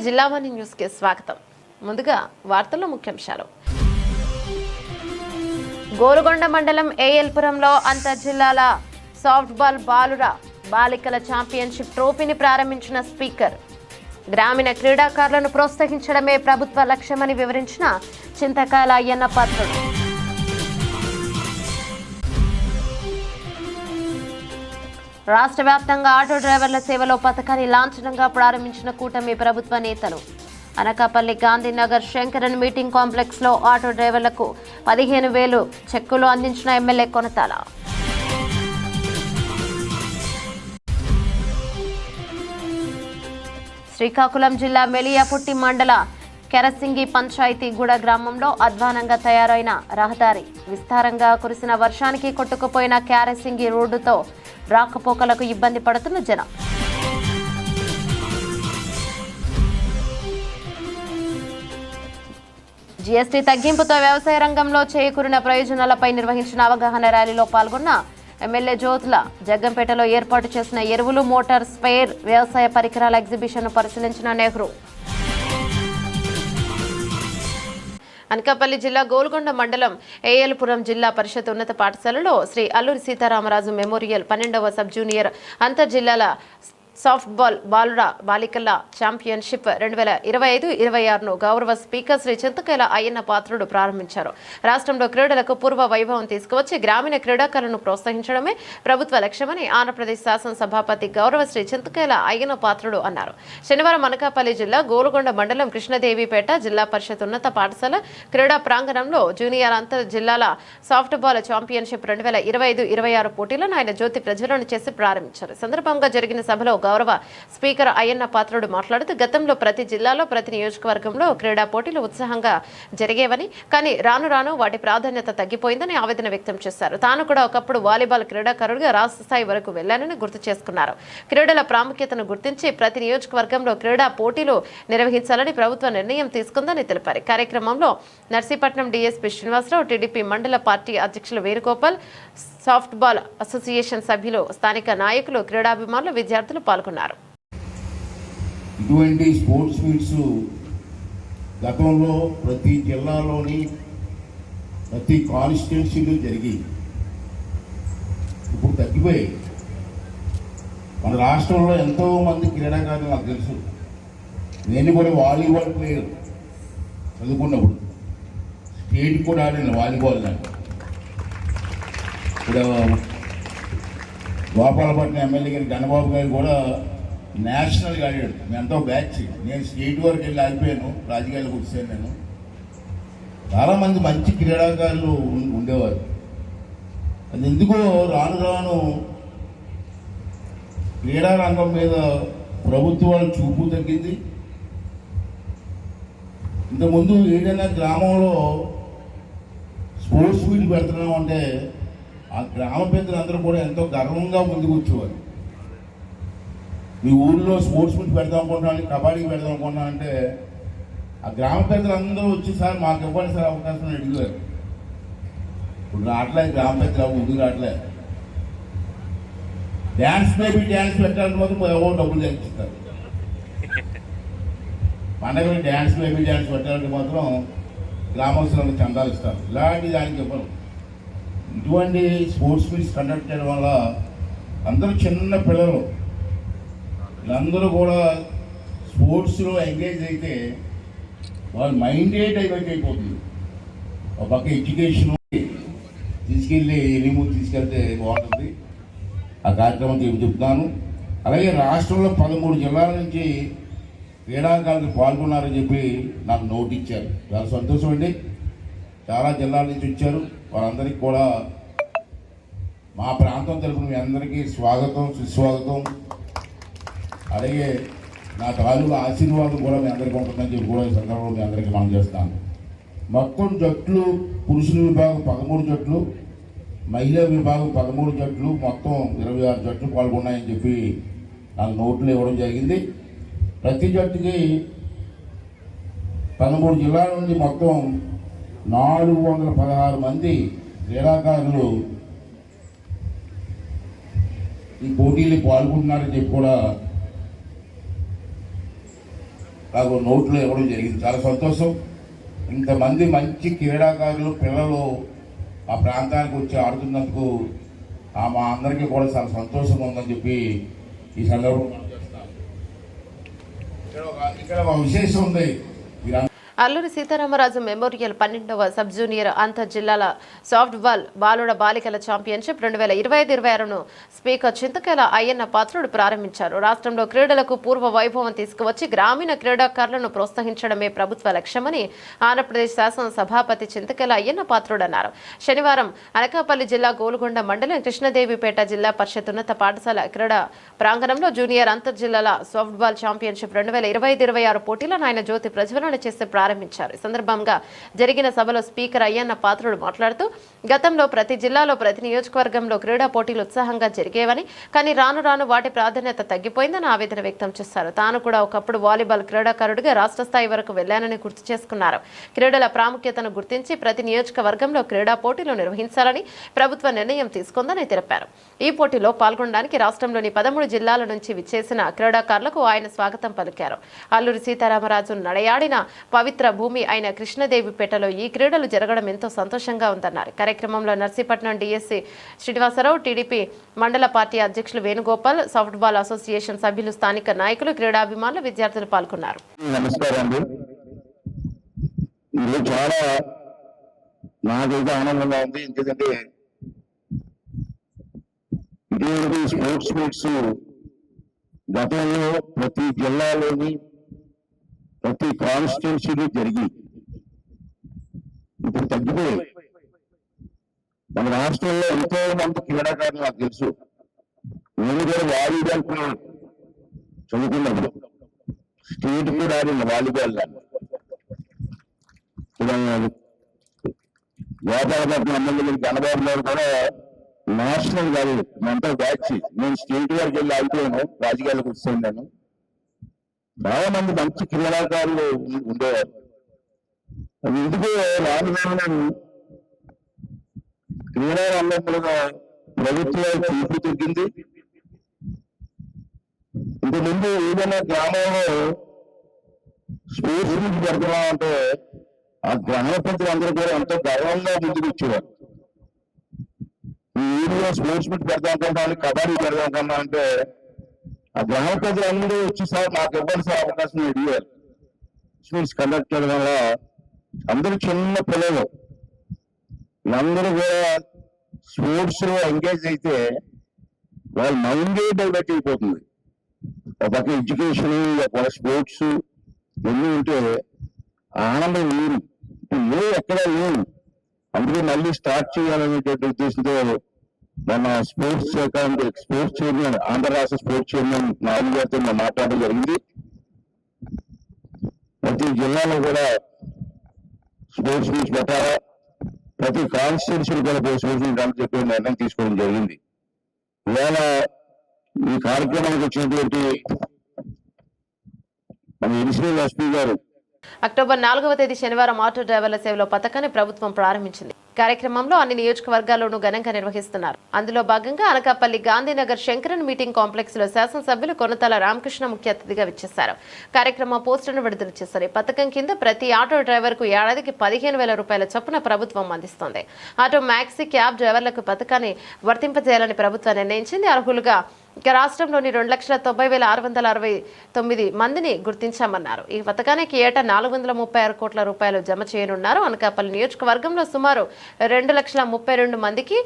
Jillavani news కి స్వాగతం. ముందుగా వార్తల్లో ముఖ్యాంశాలు. గోలుగొండ మండలం ఏఎల్పురంలో అంతర్జిల్లాల సాఫ్ట్బాల్ బాలికల ఛాంపియన్షిప్ ట్రోఫీని ప్రారంభించిన స్పీకర్. గ్రామీణ క్రీడాకారులను ప్రోత్సహించడమే ప్రభుత్వ లక్ష్యమని వివరించిన చింతకాయల అయ్యన్న పాత్రుడు. రాష్ట్ర వ్యాప్తంగా ఆటో డ్రైవర్ల సేవలో పథకాన్ని లాంఛనంగా ప్రారంభించిన కూటమి ప్రభుత్వ నేతలు. అనకాపల్లి గాంధీనగర్ శంకరన్ మీటింగ్ కాంప్లెక్స్ లో ఆటో డ్రైవర్లకు 15,000 చెక్కులు అందించిన ఎమ్మెల్యే కొనతాల. శ్రీకాకుళం జిల్లా మెలియాపుట్టి మండల కెరసింగి పంచాయతీ గూడ గ్రామంలో అధ్వానంగా తయారైన రహదారి. విస్తారంగా కురిసిన వర్షానికి కొట్టుకుపోయిన కెరసింగి రోడ్డుతో రాకపోకలకు ఇబ్బంది పడుతున్న జనం. జీఎస్టీ తగ్గింపుతో వ్యవసాయ రంగంలో చేకూరిన ప్రయోజనాలపై నిర్వహించిన అవగాహన ర్యాలీలో పాల్గొన్న ఎమ్మెల్యే జ్యోతుల. జగ్గంపేటలో ఏర్పాటు చేసిన ఎరువులు, మోటార్ స్పేర్, వ్యవసాయ పరికరాల ఎగ్జిబిషన్ను పరిశీలించిన నెహ్రూ. అనకాపల్లి జిల్లా గోల్కొండ మండలం ఏఎల్పురం జిల్లా పరిషత్ ఉన్నత పాఠశాలలో శ్రీ అల్లూరి సీతారామరాజు మెమోరియల్ 12వ సబ్ జూనియర్ అంతర్జిల్లాల సాఫ్ట్బాల్ బాలికల ఛాంపియన్షిప్ 2025-26ను గౌరవ స్పీకర్ శ్రీ చింతకాయల అయ్యన్న పాత్రుడు ప్రారంభించారు. రాష్ట్రంలో క్రీడలకు పూర్వ వైభవం తీసుకువచ్చి గ్రామీణ క్రీడాకారులను ప్రోత్సహించడమే ప్రభుత్వ లక్ష్యమని ఆంధ్రప్రదేశ్ శాసనసభాపతి గౌరవ శ్రీ చింతకాయల అయ్యన్న పాత్రుడు అన్నారు. శనివారం అనకాపల్లి జిల్లా గోలుగొండ మండలం కృష్ణదేవిపేట జిల్లా పరిషత్ ఉన్నత పాఠశాల క్రీడా ప్రాంగణంలో జూనియర్ అంతర్ జిల్లాల సాఫ్ట్బాల్ ఛాంపియన్షిప్ 2025-26 పోటీలను ఆయన జ్యోతి ప్రజ్వలన చేసి ప్రారంభించారు. సందర్భంగా జరిగిన సభలో గౌరవ స్పీకర్ అయ్యన్న పాత్రుడు మాట్లాడుతూ గతంలో ప్రతి జిల్లాలో ప్రతి నియోజకవర్గంలో క్రీడా పోటీలు ఉత్సాహంగా జరిగేవని, కానీ రాను రాను వాటి ప్రాధాన్యత తగ్గిపోయిందని ఆవేదన వ్యక్తం చేశారు. తాను కూడా ఒకప్పుడు వాలీబాల్ క్రీడాకారుడిగా రాష్ట్ర స్థాయి వరకు వెళ్లానని గుర్తు చేసుకున్నారు. క్రీడల ప్రాముఖ్యతను గుర్తించి ప్రతి నియోజకవర్గంలో క్రీడా పోటీలు నిర్వహించాలని ప్రభుత్వ నిర్ణయం తీసుకుందని తెలిపారు. కార్యక్రమంలో నర్సీపట్నం డీఎస్పీ శ్రీనివాసరావు, టీడీపీ మండల పార్టీ అధ్యక్షులు వేణుగోపాల్, సాఫ్ట్బాల్ అసోసియేషన్ సభ్యులు, స్థానిక నాయకులు, క్రీడాభిమానులు, విద్యార్థులు పాల్గొన్నారు. ఇటువంటి స్పోర్ట్స్ మీట్స్ గతంలో ప్రతి జిల్లాలోని ప్రతి కాన్స్టిట్యున్సీలో జరిగి ఇప్పుడు తగ్గిపోయాయి. మన రాష్ట్రంలో ఎంతో మంది క్రీడాకారులు నాకు తెలుసు. నేను కూడా వాలీబాల్ ప్లేయర్ చదువుకున్నప్పుడు స్టేట్ కూడా ఆడిన వాలీబాల్. నాకు ఇప్పుడు గోపాలపట్నం ఎమ్మెల్యే గారి గణబాబు గారు కూడా నేషనల్గా ఆడాడు. ఎంతో బ్యాచ్. నేను స్టేట్ వరకు వెళ్ళి ఆగిపోయాను, రాజకీయాలకు వచ్చాను. నేను చాలామంది మంచి క్రీడాకారులు ఉండేవారు. అది ఎందుకో రాను రాను క్రీడా రంగం మీద ప్రభుత్వాల చూపు తగ్గింది. ఇంతకుముందు ఏదైనా గ్రామంలో స్పోర్ట్స్ మీట్ పెడుతున్నాం అంటే ఆ గ్రామ పెద్దలందరూ కూడా ఎంతో గర్వంగా ముందుకు వచ్చేవారు. మీ ఊళ్ళో స్పోర్ట్స్ మీట్ పెడదాం అనుకుంటున్నాను, కబడ్డీ పెడదాం అనుకుంటున్నాను అంటే ఆ గ్రామ పెద్దలందరూ వచ్చి సార్ మాకు ఇవ్వండి సార్ అవకాశం అని అడిగారు. ఇప్పుడు రావట్లేదు, గ్రామ పెద్దలు ముందుకు రావట్లేదు. డ్యాన్స్ బేబీ డ్యాన్స్ పెట్టాలని మాత్రం ఎవరో డబ్బులు తెచ్చిస్తారు. పండగలు డ్యాన్స్ బేబీ డ్యాన్స్ పెట్టాలంటే మాత్రం గ్రామస్తులకు చందాలు ఇస్తారు. ఇలాంటి దానికి ఇవ్వరు. ఇటువంటి స్పోర్ట్స్ మీట్స్ కండక్ట్ చేయడం వల్ల అందరూ చిన్న పిల్లలు వీళ్ళందరూ కూడా స్పోర్ట్స్లో ఎంగేజ్ అయితే వాళ్ళ మైండే డైవర్ట్ అయిపోతుంది. ఒక పక్క ఎడ్యుకేషన్ తీసుకెళ్ళి తీసుకెళ్తే బాగుంటుంది. ఆ కార్యక్రమం చెప్తాను. అలాగే రాష్ట్రంలో 13 జిల్లాల నుంచి క్రీడాకారులు పాల్గొన్నారని చెప్పి నాకు నోట్ ఇచ్చారు. చాలా సంతోషం అండి. చాలా జిల్లాల నుంచి వచ్చారు. వారందరికీ కూడా మా ప్రాంతం తరఫున మీ అందరికీ స్వాగతం, సుస్వాగతం. అలాగే నా తాలూకు ఆశీర్వాదం కూడా మీ అందరికీ ఉంటుందని చెప్పి కూడా ఈ సందర్భంలో మీ అందరికీ మనం చేస్తాను. మొత్తం జట్లు పురుషుల విభాగం 13 జట్లు, మహిళా విభాగం 13 జట్లు, మొత్తం 26 జట్లు పాల్గొన్నాయని చెప్పి నాకు నోట్లు ఇవ్వడం జరిగింది. ప్రతి జట్టుకి 13 జిల్లాల నుండి మొత్తం 416 మంది క్రీడాకారులు ఈ పోటీలు పాల్గొంటున్నారని చెప్పి కూడా నాకు నోట్లో ఇవ్వడం జరిగింది. చాలా సంతోషం. ఇంతమంది మంచి క్రీడాకారులు పిల్లలు ఆ ప్రాంతానికి వచ్చి ఆడుతున్నందుకు మా అందరికీ కూడా చాలా సంతోషంగా ఉందని చెప్పి ఈ సందర్భంగా ఇక్కడ ఒక విశేషం ఉంది. అల్లూరి సీతారామరాజు మెమోరియల్ 12వ సబ్ జూనియర్ అంతర్ జిల్లాల సాఫ్ట్ బాల్ బాలుడ బాలికల ఛాంపియన్షిప్ 2025-26ను స్పీకర్ చింతకేల అయ్యన్న పాత్రుడు ప్రారంభించారు. రాష్ట్రంలో క్రీడలకు పూర్వ వైభవం తీసుకువచ్చి గ్రామీణ క్రీడాకారులను ప్రోత్సహించడమే ప్రభుత్వ లక్ష్యమని ఆంధ్రప్రదేశ్ శాసన సభాపతి చింతకేల అయ్యన్న పాత్రుడు అన్నారు. శనివారం అనకాపల్లి జిల్లా గోలుగొండ మండలం కృష్ణదేవిపేట జిల్లా పరిషత్ ఉన్నత పాఠశాల క్రీడా ప్రాంగణంలో జూనియర్ అంతర్ జిల్లాల సాఫ్ట్ బాల్ ఛాంపియన్షిప్ 2025-26 పోటీలను ఆయన జ్యోతి ప్రజ్వలన చేసి ప్రారంభించారు. ఈ సందర్భంగా జరిగిన సభలో స్పీకర్ అయ్యన్న పాత్రుడు మాట్లాడుతూ గతంలో ప్రతి జిల్లాలో ప్రతి నియోజకవర్గంలో క్రీడా పోటీలు ఉత్సాహంగా జరిగేవని, కానీ రాను రాను వాటి ప్రాధాన్యత తగ్గిపోయిందని ఆవేదన వ్యక్తం చేశారు. తాను కూడా ఒకప్పుడు వాలీబాల్ క్రీడాకారుడిగా రాష్ట్ర స్థాయి వరకు వెళ్లానని గుర్తు చేసుకున్నారు. క్రీడల ప్రాముఖ్యతను గుర్తించి ప్రతి నియోజకవర్గంలో క్రీడా పోటీలు నిర్వహించాలని ప్రభుత్వ నిర్ణయం తీసుకుందని తెలిపారు. ఈ పోటీలో పాల్గొనడానికి రాష్ట్రంలోని 13 జిల్లాల నుంచి విచ్చేసిన క్రీడాకారులకు ఆయన స్వాగతం పలికారు. అల్లూరి సీతారామరాజు నడయాడిన పవిత్ర భూమి అయిన కృష్ణదేవిపేటలో ఈ క్రీడలు జరగడం ఎంతో సంతోషంగా ఉందన్నారు. కార్యక్రమంలో నర్సీపట్నం డిఎస్సి శ్రీనివాసరావు, టీడీపీ మండల పార్టీ అధ్యక్షులు వేణుగోపాల్, సాఫ్ట్ బాల్ అసోసియేషన్ సభ్యులు, స్థానిక నాయకులు, క్రీడాభిమానులు, విద్యార్థులు పాల్గొన్నారు. నాకైతే ఆనందంగా ఉంది. ఎందుకంటే ఇటువంటి స్పోర్ట్స్ మీట్స్ గతంలో ప్రతి జిల్లాలోని ప్రతి కాన్స్టిట్యున్సీలో జరిగి ఇప్పుడు తగ్గిపోయాయి. మన రాష్ట్రంలో ఎంతో మంది క్రీడాకారులు నాకు తెలుసు. నేను కూడా వాలీబాల్ చదువుకున్నప్పుడు స్టేట్ కూడా ఆడిన వాలీబాల్ గోపాలపట్నం ఎమ్మెల్యే గణబాబు గారు కూడా నేషనల్ కాదు ఎంతో బ్యాచ్. నేను స్టేట్ వరకు వెళ్ళి ఆగిపోయాను, రాజకీయాలకు వస్తున్నాను. చాలా మంది మంచి క్రీడాకారులు ఉండేవారు. అది ఎందుకు రాను క్రీడా రంగంలో ప్రభుత్వం చూపు తగ్గింది. ఇంతకుముందు ఏదైనా గ్రామంలో స్పోర్ట్స్ మీట్ పెడుతున్నామంటే ఆ గ్రామ ప్రజలందరూ కూడా ఎంతో గర్వంగా ముందుకు వచ్చేవారు. ఈ ఊరిలో స్పోర్ట్స్ మీట్ పెడతాం, కబడ్డీ పెడదాం అంటే ఆ గ్రామ ప్రజలందరూ వచ్చి సార్ మాకు ఇవ్వండి సార్ అవకాశం అడిగారు. స్పోర్ట్స్ కండక్ట్ చేయడం వల్ల అందరూ చిన్న పిల్లలు అందరూ కూడా స్పోర్ట్స్ లో ఎంగేజ్ అయితే వాళ్ళ మైండే డైవర్ట్ అయిపోతుంది. ఒక ఎడ్యుకేషన్, ఒక స్పోర్ట్స్ ఎన్ని ఉంటే ఆనందం లేదు. ఇప్పుడు ఎక్కడా లేవు. అందుకే మళ్ళీ స్టార్ట్ చేయాలనేటువంటి ఉద్దేశంతో మన స్పోర్ట్స్ చైర్మన్, ఆంధ్ర రాష్ట్ర స్పోర్ట్స్ చైర్మన్ నాయుడు గారితో మాట్లాడడం జరిగింది. ప్రతి జిల్లాలో కూడా స్పోర్ట్స్ మీట్స్ పెట్టాలా, ప్రతి కాన్స్టిట్యున్సీలు కూడా స్పోర్ట్స్ మీట్ అని చెప్పి నిర్ణయం తీసుకోవడం జరిగింది. ఇవాళ ఈ కార్యక్రమానికి వచ్చినటువంటి మన ఎడిషనల్ ఎస్పీ గారు అక్టోబర్ 4వ తేదీ శనివారం ఆటో డ్రైవర్ల సేవలో పథకాన్ని ప్రభుత్వం ప్రారంభించింది. కార్యక్రమంలో అన్ని నియోజకవర్గాల్లోనూ ఘనంగా నిర్వహిస్తున్నారు. అందులో భాగంగా అనకాపల్లి గాంధీనగర్ శంకరన్ మీటింగ్ కాంప్లెక్స్ లో శాసనసభ్యులు కొనతాల రామకృష్ణ ముఖ్య అతిథిగా విచ్చేశారు. కార్యక్రమ పోస్టర్ను విడుదల చేశారు. ఈ పథకం కింద ప్రతి ఆటో డ్రైవర్ కు ఏడాదికి 15,000 రూపాయల చొప్పున ప్రభుత్వం అందిస్తోంది. ఆటో మ్యాక్సీ క్యాబ్ డ్రైవర్లకు పథకాన్ని వర్తింపజేయాలని ప్రభుత్వం నిర్ణయించింది. అర్హులుగా ఇక రాష్ట్రంలోని 2,90,669 మందిని గుర్తించామన్నారు. ఈ పథకానికి ఏటా 436 కోట్ల రూపాయలు జమ చేయనున్నారు. అనకాపల్లి నియోజకవర్గంలో సుమారు 2,32,000 మందికి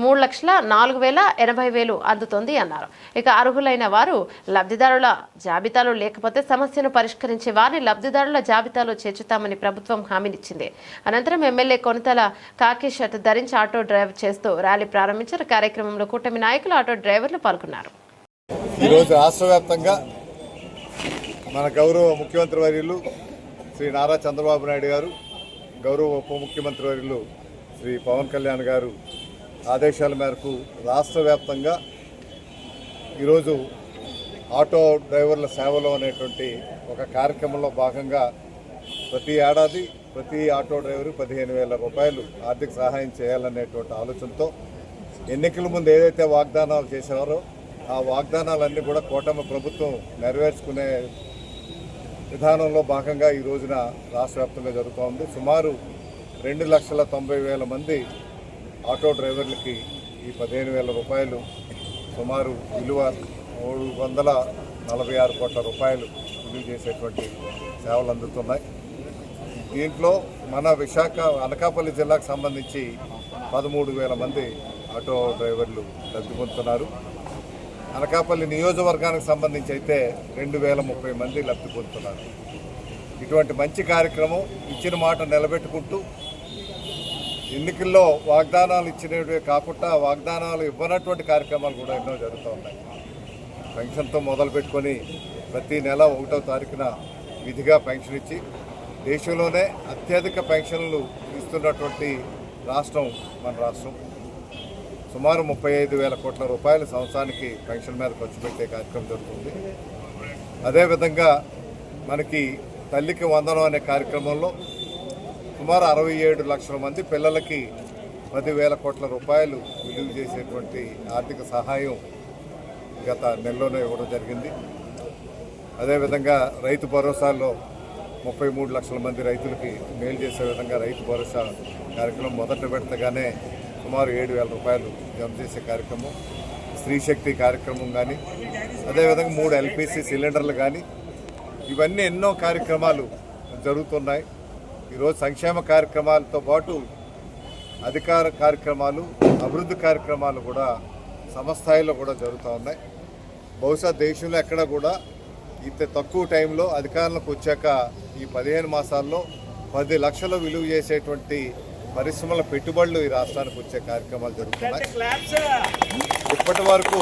3,04,80,000 అందుతుంది అన్నారు. ఇక అర్హులైన వారు లబ్ధిదారుల జాబితాలో లేకపోతే సమస్యను పరిష్కరించే వారిని లబ్ధిదారుల జాబితాలో చేర్చుతామని ప్రభుత్వం హామీనిచ్చింది. అనంతరం ఎమ్మెల్యే కొనతల కాకి షర్ట్ ధరించి ఆటో డ్రైవ్ చేస్తూ ర్యాలీ ప్రారంభించారు. కార్యక్రమంలో కూటమి నాయకులు, ఆటో డ్రైవర్లు పాల్గొన్నారు. ఈరోజు రాష్ట్ర వ్యాప్తంగా మన గౌరవ ముఖ్యమంత్రి వర్యులు శ్రీ నారా చంద్రబాబు నాయుడు గారు, గౌరవ ఉప ముఖ్యమంత్రి వర్యులు శ్రీ పవన్ కళ్యాణ్ గారు ఆదేశాల మేరకు రాష్ట్ర వ్యాప్తంగా ఈరోజు ఆటో డ్రైవర్ల సేవలో అనేటువంటి ఒక కార్యక్రమంలో భాగంగా ప్రతి ఏడాది ప్రతి ఆటో డ్రైవరు 15,000 రూపాయలు ఆర్థిక సహాయం చేయాలనేటువంటి ఆలోచనతో ఎన్నికల ముందు ఏదైతే వాగ్దానాలు చేశారో ఆ వాగ్దానాలన్నీ కూడా కూటమి ప్రభుత్వం నెరవేర్చుకునే విధానంలో భాగంగా ఈ రోజున రాష్ట్ర వ్యాప్తంగా జరుగుతూ ఉంది. సుమారు 2,90,000 మంది ఆటో డ్రైవర్లకి ఈ 15,000 రూపాయలు సుమారు విలువ 346 కోట్ల రూపాయలు విలువ చేసేటువంటి సేవలు అందుతున్నాయి. దీంట్లో మన విశాఖ అనకాపల్లి జిల్లాకు సంబంధించి 13,000 మంది ఆటో డ్రైవర్లు లబ్ధి పొందుతున్నారు. అనకాపల్లి నియోజకవర్గానికి సంబంధించి అయితే 2,030 మంది లబ్ధి పొందుతున్నారు. ఇటువంటి మంచి కార్యక్రమం ఇచ్చిన మాట నిలబెట్టుకుంటూ ఎన్నికల్లో వాగ్దానాలు ఇచ్చినవే కాకుండా వాగ్దానాలు ఇవ్వనటువంటి కార్యక్రమాలు కూడా ఎన్నో జరుగుతూ ఉన్నాయి. పెన్షన్తో మొదలు పెట్టుకొని ప్రతి నెల 1వ తారీఖున విధిగా పెన్షన్ ఇచ్చి దేశంలోనే అత్యధిక పెన్షన్లు ఇస్తున్నటువంటి రాష్ట్రం మన రాష్ట్రం. సుమారు 35,000 కోట్ల రూపాయలు సంవత్సరానికి పెన్షన్ మీద ఖర్చు పెట్టే కార్యక్రమం జరుగుతుంది. అదేవిధంగా మనకి తల్లికి వందనం అనే కార్యక్రమంలో సుమారు 67 లక్షల మంది పిల్లలకి 10,000 కోట్ల రూపాయలు విలువ చేసేటువంటి ఆర్థిక సహాయం గత నెలలోనే ఇవ్వడం జరిగింది. అదేవిధంగా రైతు భరోసాలో 33 లక్షల మంది రైతులకి మేలు చేసే విధంగా రైతు భరోసా కార్యక్రమం మొదట పెడతగానే సుమారు 7,000 రూపాయలు జమ చేసే కార్యక్రమం, స్త్రీశక్తి కార్యక్రమం కానీ, అదేవిధంగా 3 LPC సిలిండర్లు కానీ, ఇవన్నీ ఎన్నో కార్యక్రమాలు జరుగుతున్నాయి. ఈరోజు సంక్షేమ కార్యక్రమాలతో పాటు అధికార కార్యక్రమాలు, అభివృద్ధి కార్యక్రమాలు కూడా సమస్థాయిలో కూడా జరుగుతూ ఉన్నాయి. బహుశా దేశంలో ఎక్కడ కూడా ఇంత తక్కువ టైంలో అధికారంలోకి వచ్చాక ఈ 15 మాసాల్లో 10 లక్షలు విలువ చేసేటువంటి పరిశ్రమల పెట్టుబడులు ఈ రాష్ట్రానికి వచ్చే కార్యక్రమాలు జరుగుతున్నాయి. ఇప్పటి వరకు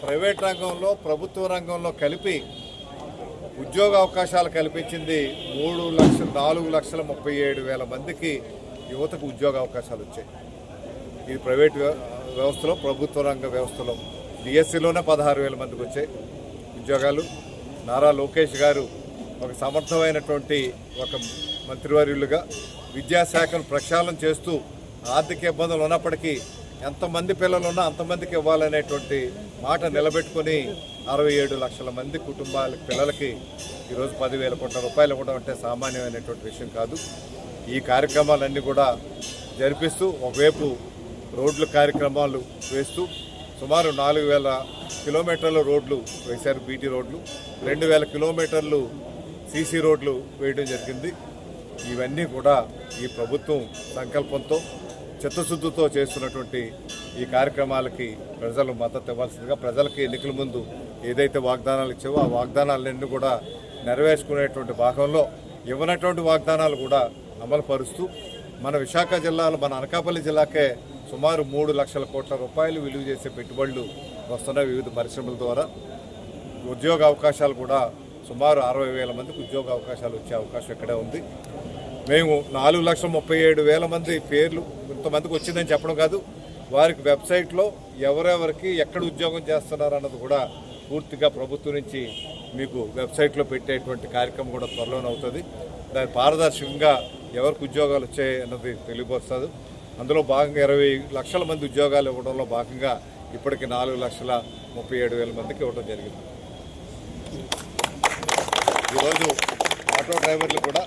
ప్రైవేట్ రంగంలో ప్రభుత్వ రంగంలో కలిపి ఉద్యోగ అవకాశాలు కల్పించింది 4,37,000 మందికి యువతకు ఉద్యోగ అవకాశాలు వచ్చాయి. ఇది ప్రైవేట్ వ్యవస్థలో, ప్రభుత్వ రంగ వ్యవస్థలో డిఎస్సిలోనే 16,000 మందికి వచ్చాయి ఉద్యోగాలు. నారా లోకేష్ గారు ఒక సమర్థమైనటువంటి ఒక మంత్రివర్యులుగా విద్యాశాఖను ప్రక్షాళన చేస్తూ ఆర్థిక ఇబ్బందులు ఉన్నప్పటికీ ఎంతమంది పిల్లలు ఉన్నా అంతమందికి ఇవ్వాలనేటువంటి మాట నిలబెట్టుకొని 67 లక్షల మంది పిల్లలకి ఈరోజు 10,000 కోట్ల రూపాయలు ఇవ్వడం అంటే సామాన్యమైనటువంటి విషయం కాదు. ఈ కార్యక్రమాలన్నీ కూడా జరిపిస్తూ ఒకవైపు రోడ్లు కార్యక్రమాలు వేస్తూ సుమారు 4,000 కిలోమీటర్ల రోడ్లు వేశారు, బీటీ రోడ్లు, 2,000 కిలోమీటర్లు సీసీ రోడ్లు వేయడం జరిగింది. ఇవన్నీ కూడా ఈ ప్రభుత్వం సంకల్పంతో చిత్తశుద్ధితో చేస్తున్నటువంటి ఈ కార్యక్రమాలకి ప్రజలు మద్దతు ఇవ్వాల్సిందిగా, ప్రజలకి ఎన్నికల ముందు ఏదైతే వాగ్దానాలు ఇచ్చావో ఆ వాగ్దానాలన్నీ కూడా నెరవేర్చుకునేటువంటి భాగంలో ఇవ్వనటువంటి వాగ్దానాలు కూడా అమలు పరుస్తూ మన విశాఖ జిల్లాలో, మన అనకాపల్లి జిల్లాకే సుమారు 3 లక్షల కోట్ల రూపాయలు విలువ చేసే పెట్టుబడులు వస్తున్నాయి వివిధ పరిశ్రమల ద్వారా. ఉద్యోగ అవకాశాలు కూడా సుమారు 60,000 మందికి ఉద్యోగ అవకాశాలు వచ్చే అవకాశం ఇక్కడే ఉంది. మేము 4,37,000 మంది పేర్లు ఇంతమందికి వచ్చిందని చెప్పడం కాదు, వారికి వెబ్సైట్లో ఎవరెవరికి ఎక్కడ ఉద్యోగం చేస్తున్నారు అన్నది కూడా పూర్తిగా ప్రభుత్వం నుంచి మీకు వెబ్సైట్లో పెట్టేటువంటి కార్యక్రమం కూడా త్వరలోనే అవుతుంది. దాని పారదర్శకంగా ఎవరికి ఉద్యోగాలు వచ్చాయి అన్నది తెలియపరుస్తుంది. అందులో భాగంగా 20 లక్షల మంది ఉద్యోగాలు ఇవ్వడంలో భాగంగా ఇప్పటికి 4,37,000 మందికి ఇవ్వడం జరిగింది. ఈరోజు ఆటో డ్రైవర్లు కూడా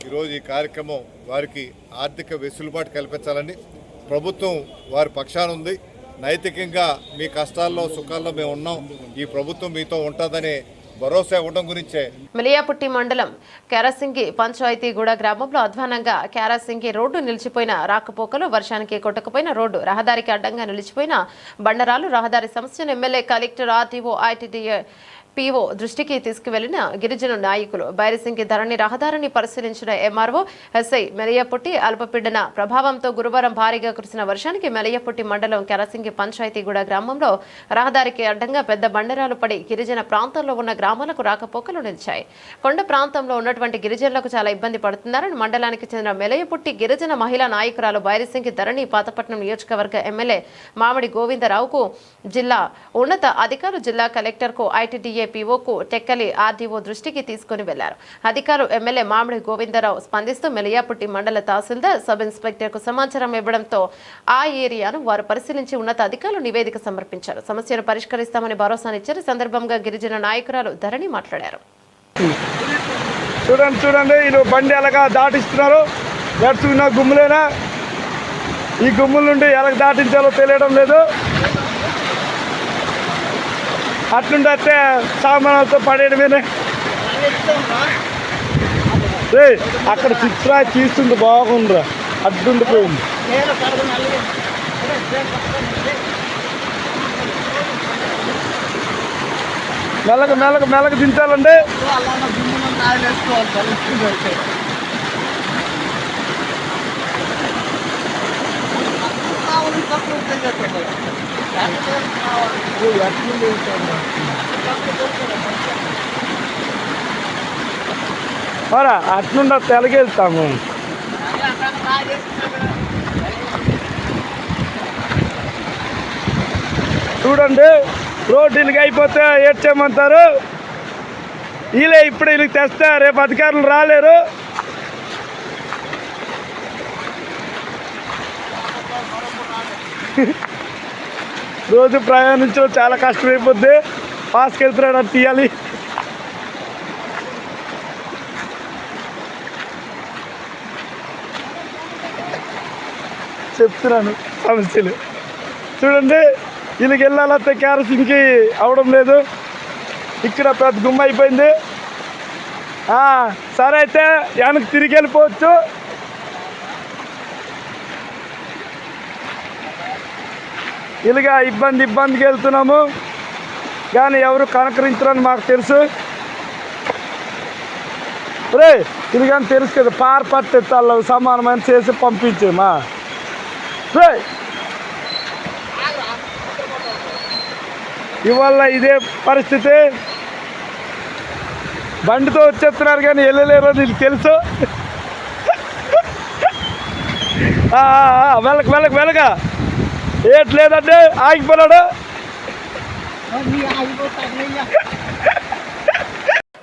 ఈరోజు ఈ కార్యక్రమం వారికి ఆర్థిక వెసులుబాటు కల్పించాలని ప్రభుత్వం వారి పక్షాన ఉంది. నైతికంగా మీ కష్టాల్లో సుఖాల్లో మేము ఉన్నాం, ఈ ప్రభుత్వం మీతో ఉంటుందని భరోసా ఇవ్వడం గురించే. మెలియాపుట్టి మండలం కేరాసింగి పంచాయతీగూడ గ్రామంలో అధ్వానంగా కేరాసింగి రోడ్డు నిలిచిపోయిన రాకపోకలు, వర్షానికి కొట్టకపోయిన రోడ్డు, రహదారికి అడ్డంగా నిలిచిపోయిన బండరాలు, రహదారి సమస్యను MLA, collector, RTO, ITDA, PO దృష్టికి తీసుకువెళ్లిన గిరిజన నాయకులు. బైరసింగి ధరణి రహదారిని పరిశీలించిన ఎంఆర్ఓ, ఎస్ఐ. మెలియాపుట్టి అల్పపీడన ప్రభావంతో గురువారం భారీగా కురిసిన వర్షానికి మెలియాపుట్టి మండలం కేరాసింగి పంచాయతీగూడ గ్రామంలో రహదారికి అడ్డంగా పెద్ద బండరాలు పడి గిరిజన ప్రాంతాల్లో ఉన్న గ్రామాలకు రాకపోకలు నిలిచాయి. కొండ ప్రాంతంలో ఉన్నటువంటి గిరిజనులకు చాలా ఇబ్బంది పడుతున్నారని మండలానికి చెందిన మెలియాపుట్టి గిరిజన మహిళా నాయకురాలు బైరసింగి ధరణి పాతపట్నం నియోజకవర్గ ఎమ్మెల్యే మామిడి గోవిందరావుకు జిల్లా ఉన్నత అధికారులు, జిల్లా కలెక్టర్కు, ఐటీడీఏ, పీఓకు, టెక్కలి ఆర్డీఓ దృష్టికి తీసుకుని వెళ్లారు. అధికారులు ఎమ్మెల్యే మామిడి గోవిందరావు స్పందిస్తూ మెలియాపుట్టి మండల తహసీల్దార్, సబ్ ఇన్స్పెక్టర్కు సమాచారం ఇవ్వడంతో ఆ ఏరియాను వారు పరిశీలించి ఉన్నత అధికారులు నివేదిక సమర్పించారు. సమస్యను పరిష్కరిస్తామని భరోసానిచ్చారు. సందర్భంగా గిరిజన నాయకురాలు ధరణి మాట్లాడారు. చూడండి చూడండి వీళ్ళు బండి ఎలాగా దాటిస్తున్నారు. నడుచుకున్న గుమ్ములేనా, ఈ గుమ్ముల నుండి ఎలా దాటించాలో తెలియడం లేదు. అట్లుండి వస్తే సామానాలతో పడేయడమేనే. అక్కడ చిత్రా తీస్తుంది బాగుందిరా, అడ్డుండిపోయింది. మెల్లగా మెల్లగా మెల్లగా దించాలండి. అట్నుండి తెలగెళ్తాము. చూడండి రోడ్డు ఇలాగ అయిపోతే ఏడ్ చేయమంటారు. వీళ్ళే ఇప్పుడు వీళ్ళకి తెస్తే రేపు అధికారులు రాలేరు. రోజు ప్రయాణించడం చాలా కష్టమైపోద్ది. పాస్కి వెళ్తున్నాడు అది తీయాలి. చెప్తున్నాను సమస్యలు. చూడండి వీళ్ళకి వెళ్ళాలంటే క్యారసింగ్కి అవడం లేదు. ఇక్కడ పెద్ద గుమ్మ అయిపోయింది. సరే అయితే వెనక్కి తిరిగి వెళ్ళిపోవచ్చు. ఇలాగా ఇబ్బందికి వెళ్తున్నాము, కానీ ఎవరు కనకరించరని మాకు తెలుసు. రే ఇది కానీ తెలుసు కదా, పార్ పట్టెత్తాళ్ళు సమానమైన చేసి పంపించేమా. రే ఇవాళ ఇదే పరిస్థితి. బండితో వచ్చేస్తున్నారు కానీ వెళ్ళలేరు అని నీకు తెలుసు. వెళ్ళగా ఏట్లేదంటే ఆగిపోయాడు.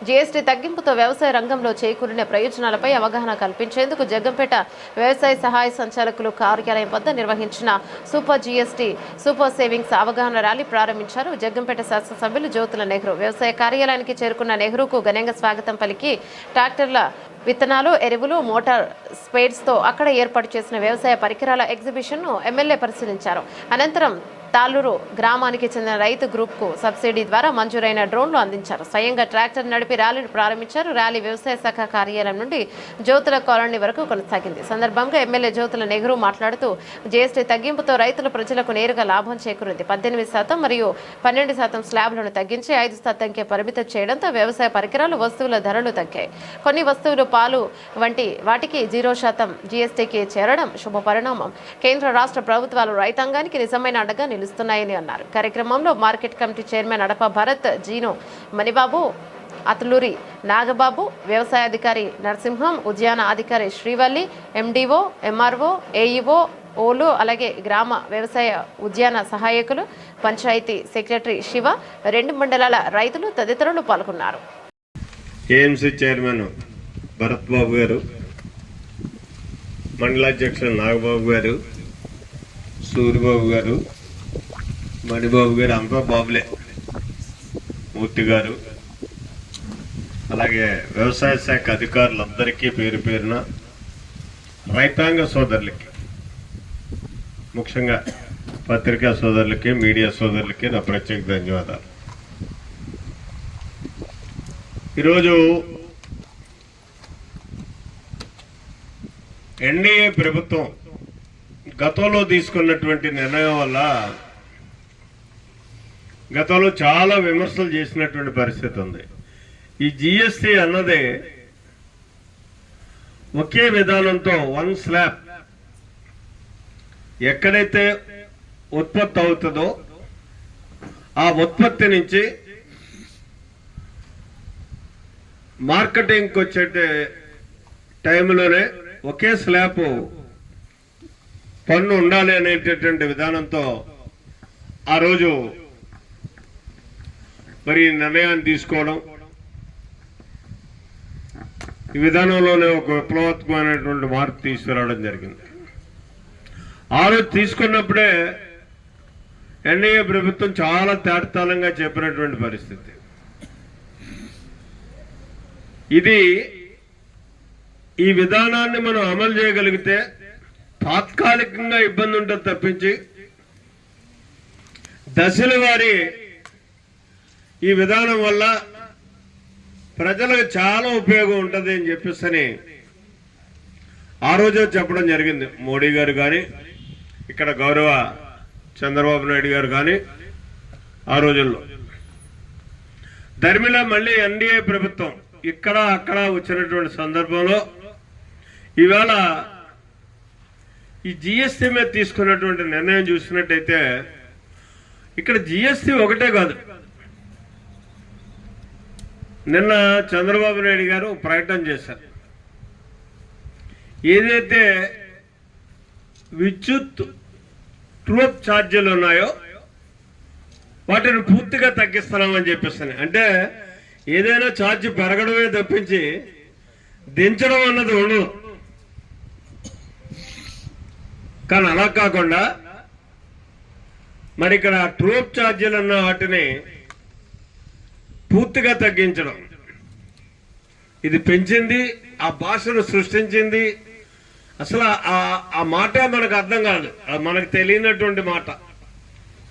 జీఎస్టీ తగ్గింపుతో వ్యవసాయ రంగంలో చేకూరిన ప్రయోజనాలపై అవగాహన కల్పించేందుకు జగ్గంపేట వ్యవసాయ సహాయ సంచాలకులు కార్యాలయం వద్ద నిర్వహించిన సూపర్ జీఎస్టీ సూపర్ సేవింగ్స్ అవగాహన ర్యాలీ ప్రారంభించారు. జగ్గంపేట శాసనసభ్యులు జ్యోతుల నెహ్రూ వ్యవసాయ కార్యాలయానికి చేరుకున్న నెహ్రూకు ఘనంగా స్వాగతం పలికి ట్రాక్టర్ల విత్తనాలు, ఎరువులు, మోటార్ స్పేర్స్తో అక్కడ ఏర్పాటు చేసిన వ్యవసాయ పరికరాల ఎగ్జిబిషన్ను ఎమ్మెల్యే పరిశీలించారు. అనంతరం తాళ్ళూరు గ్రామానికి చెందిన రైతు గ్రూప్కు సబ్సిడీ ద్వారా మంజూరైన డ్రోన్లు అందించారు. స్వయంగా ట్రాక్టర్ నడిపి ర్యాలీని ప్రారంభించారు. ర్యాలీ వ్యవసాయ శాఖ కార్యాలయం నుండి జ్యోతుల కాలనీ వరకు కొనసాగింది. సందర్భంగా ఎమ్మెల్యే జ్యోతుల నెహ్రూ మాట్లాడుతూ జీఎస్టీ తగ్గింపుతో రైతుల ప్రజలకు నేరుగా లాభం చేకూరింది. 18% మరియు 12% స్లాబ్లను తగ్గించి 5%కే పరిమితం చేయడంతో వ్యవసాయ పరికరాలు, వస్తువుల ధరలు తగ్గాయి. కొన్ని వస్తువులు, పాలు వంటి వాటికి 0% జీఎస్టీకి చేరడం శుభ పరిణామం. కేంద్ర రాష్ట్ర ప్రభుత్వాలు రైతాంగానికి నిజమైన అండగా నిలుస్తున్నాయని అన్నారు. కార్యక్రమంలో మార్కెట్ కమిటీ చైర్మన్ అడప భరత్, జీను మణిబాబు, అతులూరి నాగబాబు, వ్యవసాయ అధికారి నరసింహం, ఉద్యాన అధికారి శ్రీవల్లి, ఎండిఓ, ఎంఆర్ఓ, ఏఈఓ, ఓలు, అలాగే గ్రామ వ్యవసాయ ఉద్యాన సహాయకులు, పంచాయతీ సెక్రటరీ శివ, 2 మండలాల రైతులు తదితరులు పాల్గొన్నారు. ఏఎంసీ చైర్మన్ భరత్ బాబు గారు, మండలాధ్యక్షులు నాగబాబు గారు, సూరిబాబు గారు, మణిబాబు గారు, అంతా బాబులే, మూర్తి గారు, అలాగే వ్యవసాయ శాఖ అధికారులందరికీ పేరు పేరున, రైతాంగ సోదరులకి, ముఖ్యంగా పత్రికా సోదరులకి, మీడియా సోదరులకి నా ప్రత్యేక ధన్యవాదాలు. ఈరోజు ఎన్డీఏ ప్రభుత్వం గతంలో తీసుకున్నటువంటి నిర్ణయం వల్ల గతంలో చాలా విమర్శలు చేసినటువంటి పరిస్థితి ఉంది. ఈ జిఎస్టీ అన్నది ఒకే విధానంతో 1 స్లాబ్ ఎక్కడైతే ఉత్పత్తి అవుతుందో ఆ ఉత్పత్తి నుంచి మార్కెటింగ్కి వచ్చే టైంలోనే ఒకే స్లాబ్ పన్ను ఉండాలి అనేటటువంటి విధానంతో ఆ రోజు మరి నిర్ణయాన్ని తీసుకోవడం, ఈ విధానంలోనే ఒక విప్లవాత్మకమైనటువంటి మార్పు తీసుకురావడం జరిగింది. ఆ రోజు తీసుకున్నప్పుడే ఎన్డీఏ ప్రభుత్వం చాలా తేటతలంగా చెప్పినటువంటి పరిస్థితి. ఇది ఈ విధానాన్ని మనం అమలు చేయగలిగితే తాత్కాలికంగా ఇబ్బంది ఉంటుంది తప్పించి దశల వారి ఈ విధానం వల్ల ప్రజలకు చాలా ఉపయోగం ఉంటుంది అని చెప్పేసి ఆ రోజే చెప్పడం జరిగింది. మోడీ గారు కానీ ఇక్కడ గౌరవ చంద్రబాబు నాయుడు గారు కానీ ఆ రోజుల్లో. ధర్మిల మళ్ళీ ఎన్డీఏ ప్రభుత్వం ఇక్కడ అక్కడ వచ్చినటువంటి సందర్భంలో ఇవాళ ఈ జిఎస్టీ మీద తీసుకున్నటువంటి నిర్ణయం చూసినట్టయితే ఇక్కడ జిఎస్టీ ఒకటే కాదు. నిన్న చంద్రబాబు నాయుడు గారు ప్రకటన చేశారు. ఏదైతే విద్యుత్ ట్రూప్ ఛార్జీలు ఉన్నాయో వాటిని పూర్తిగా తగ్గిస్తున్నామని చెప్పేస్తాను. అంటే ఏదైనా ఛార్జీ పెరగడమే తప్పించి దించడం అన్నది ఉండదు. కానీ అలా కాకుండా మరి ఇక్కడ ట్రూప్ ఛార్జీలు అన్న వాటిని పూర్తిగా తగ్గించడం, ఇది పెంచింది, ఆ భాషను సృష్టించింది. అసలు ఆ మాట మనకు అర్థం కాదు, మనకు తెలియనటువంటి మాట.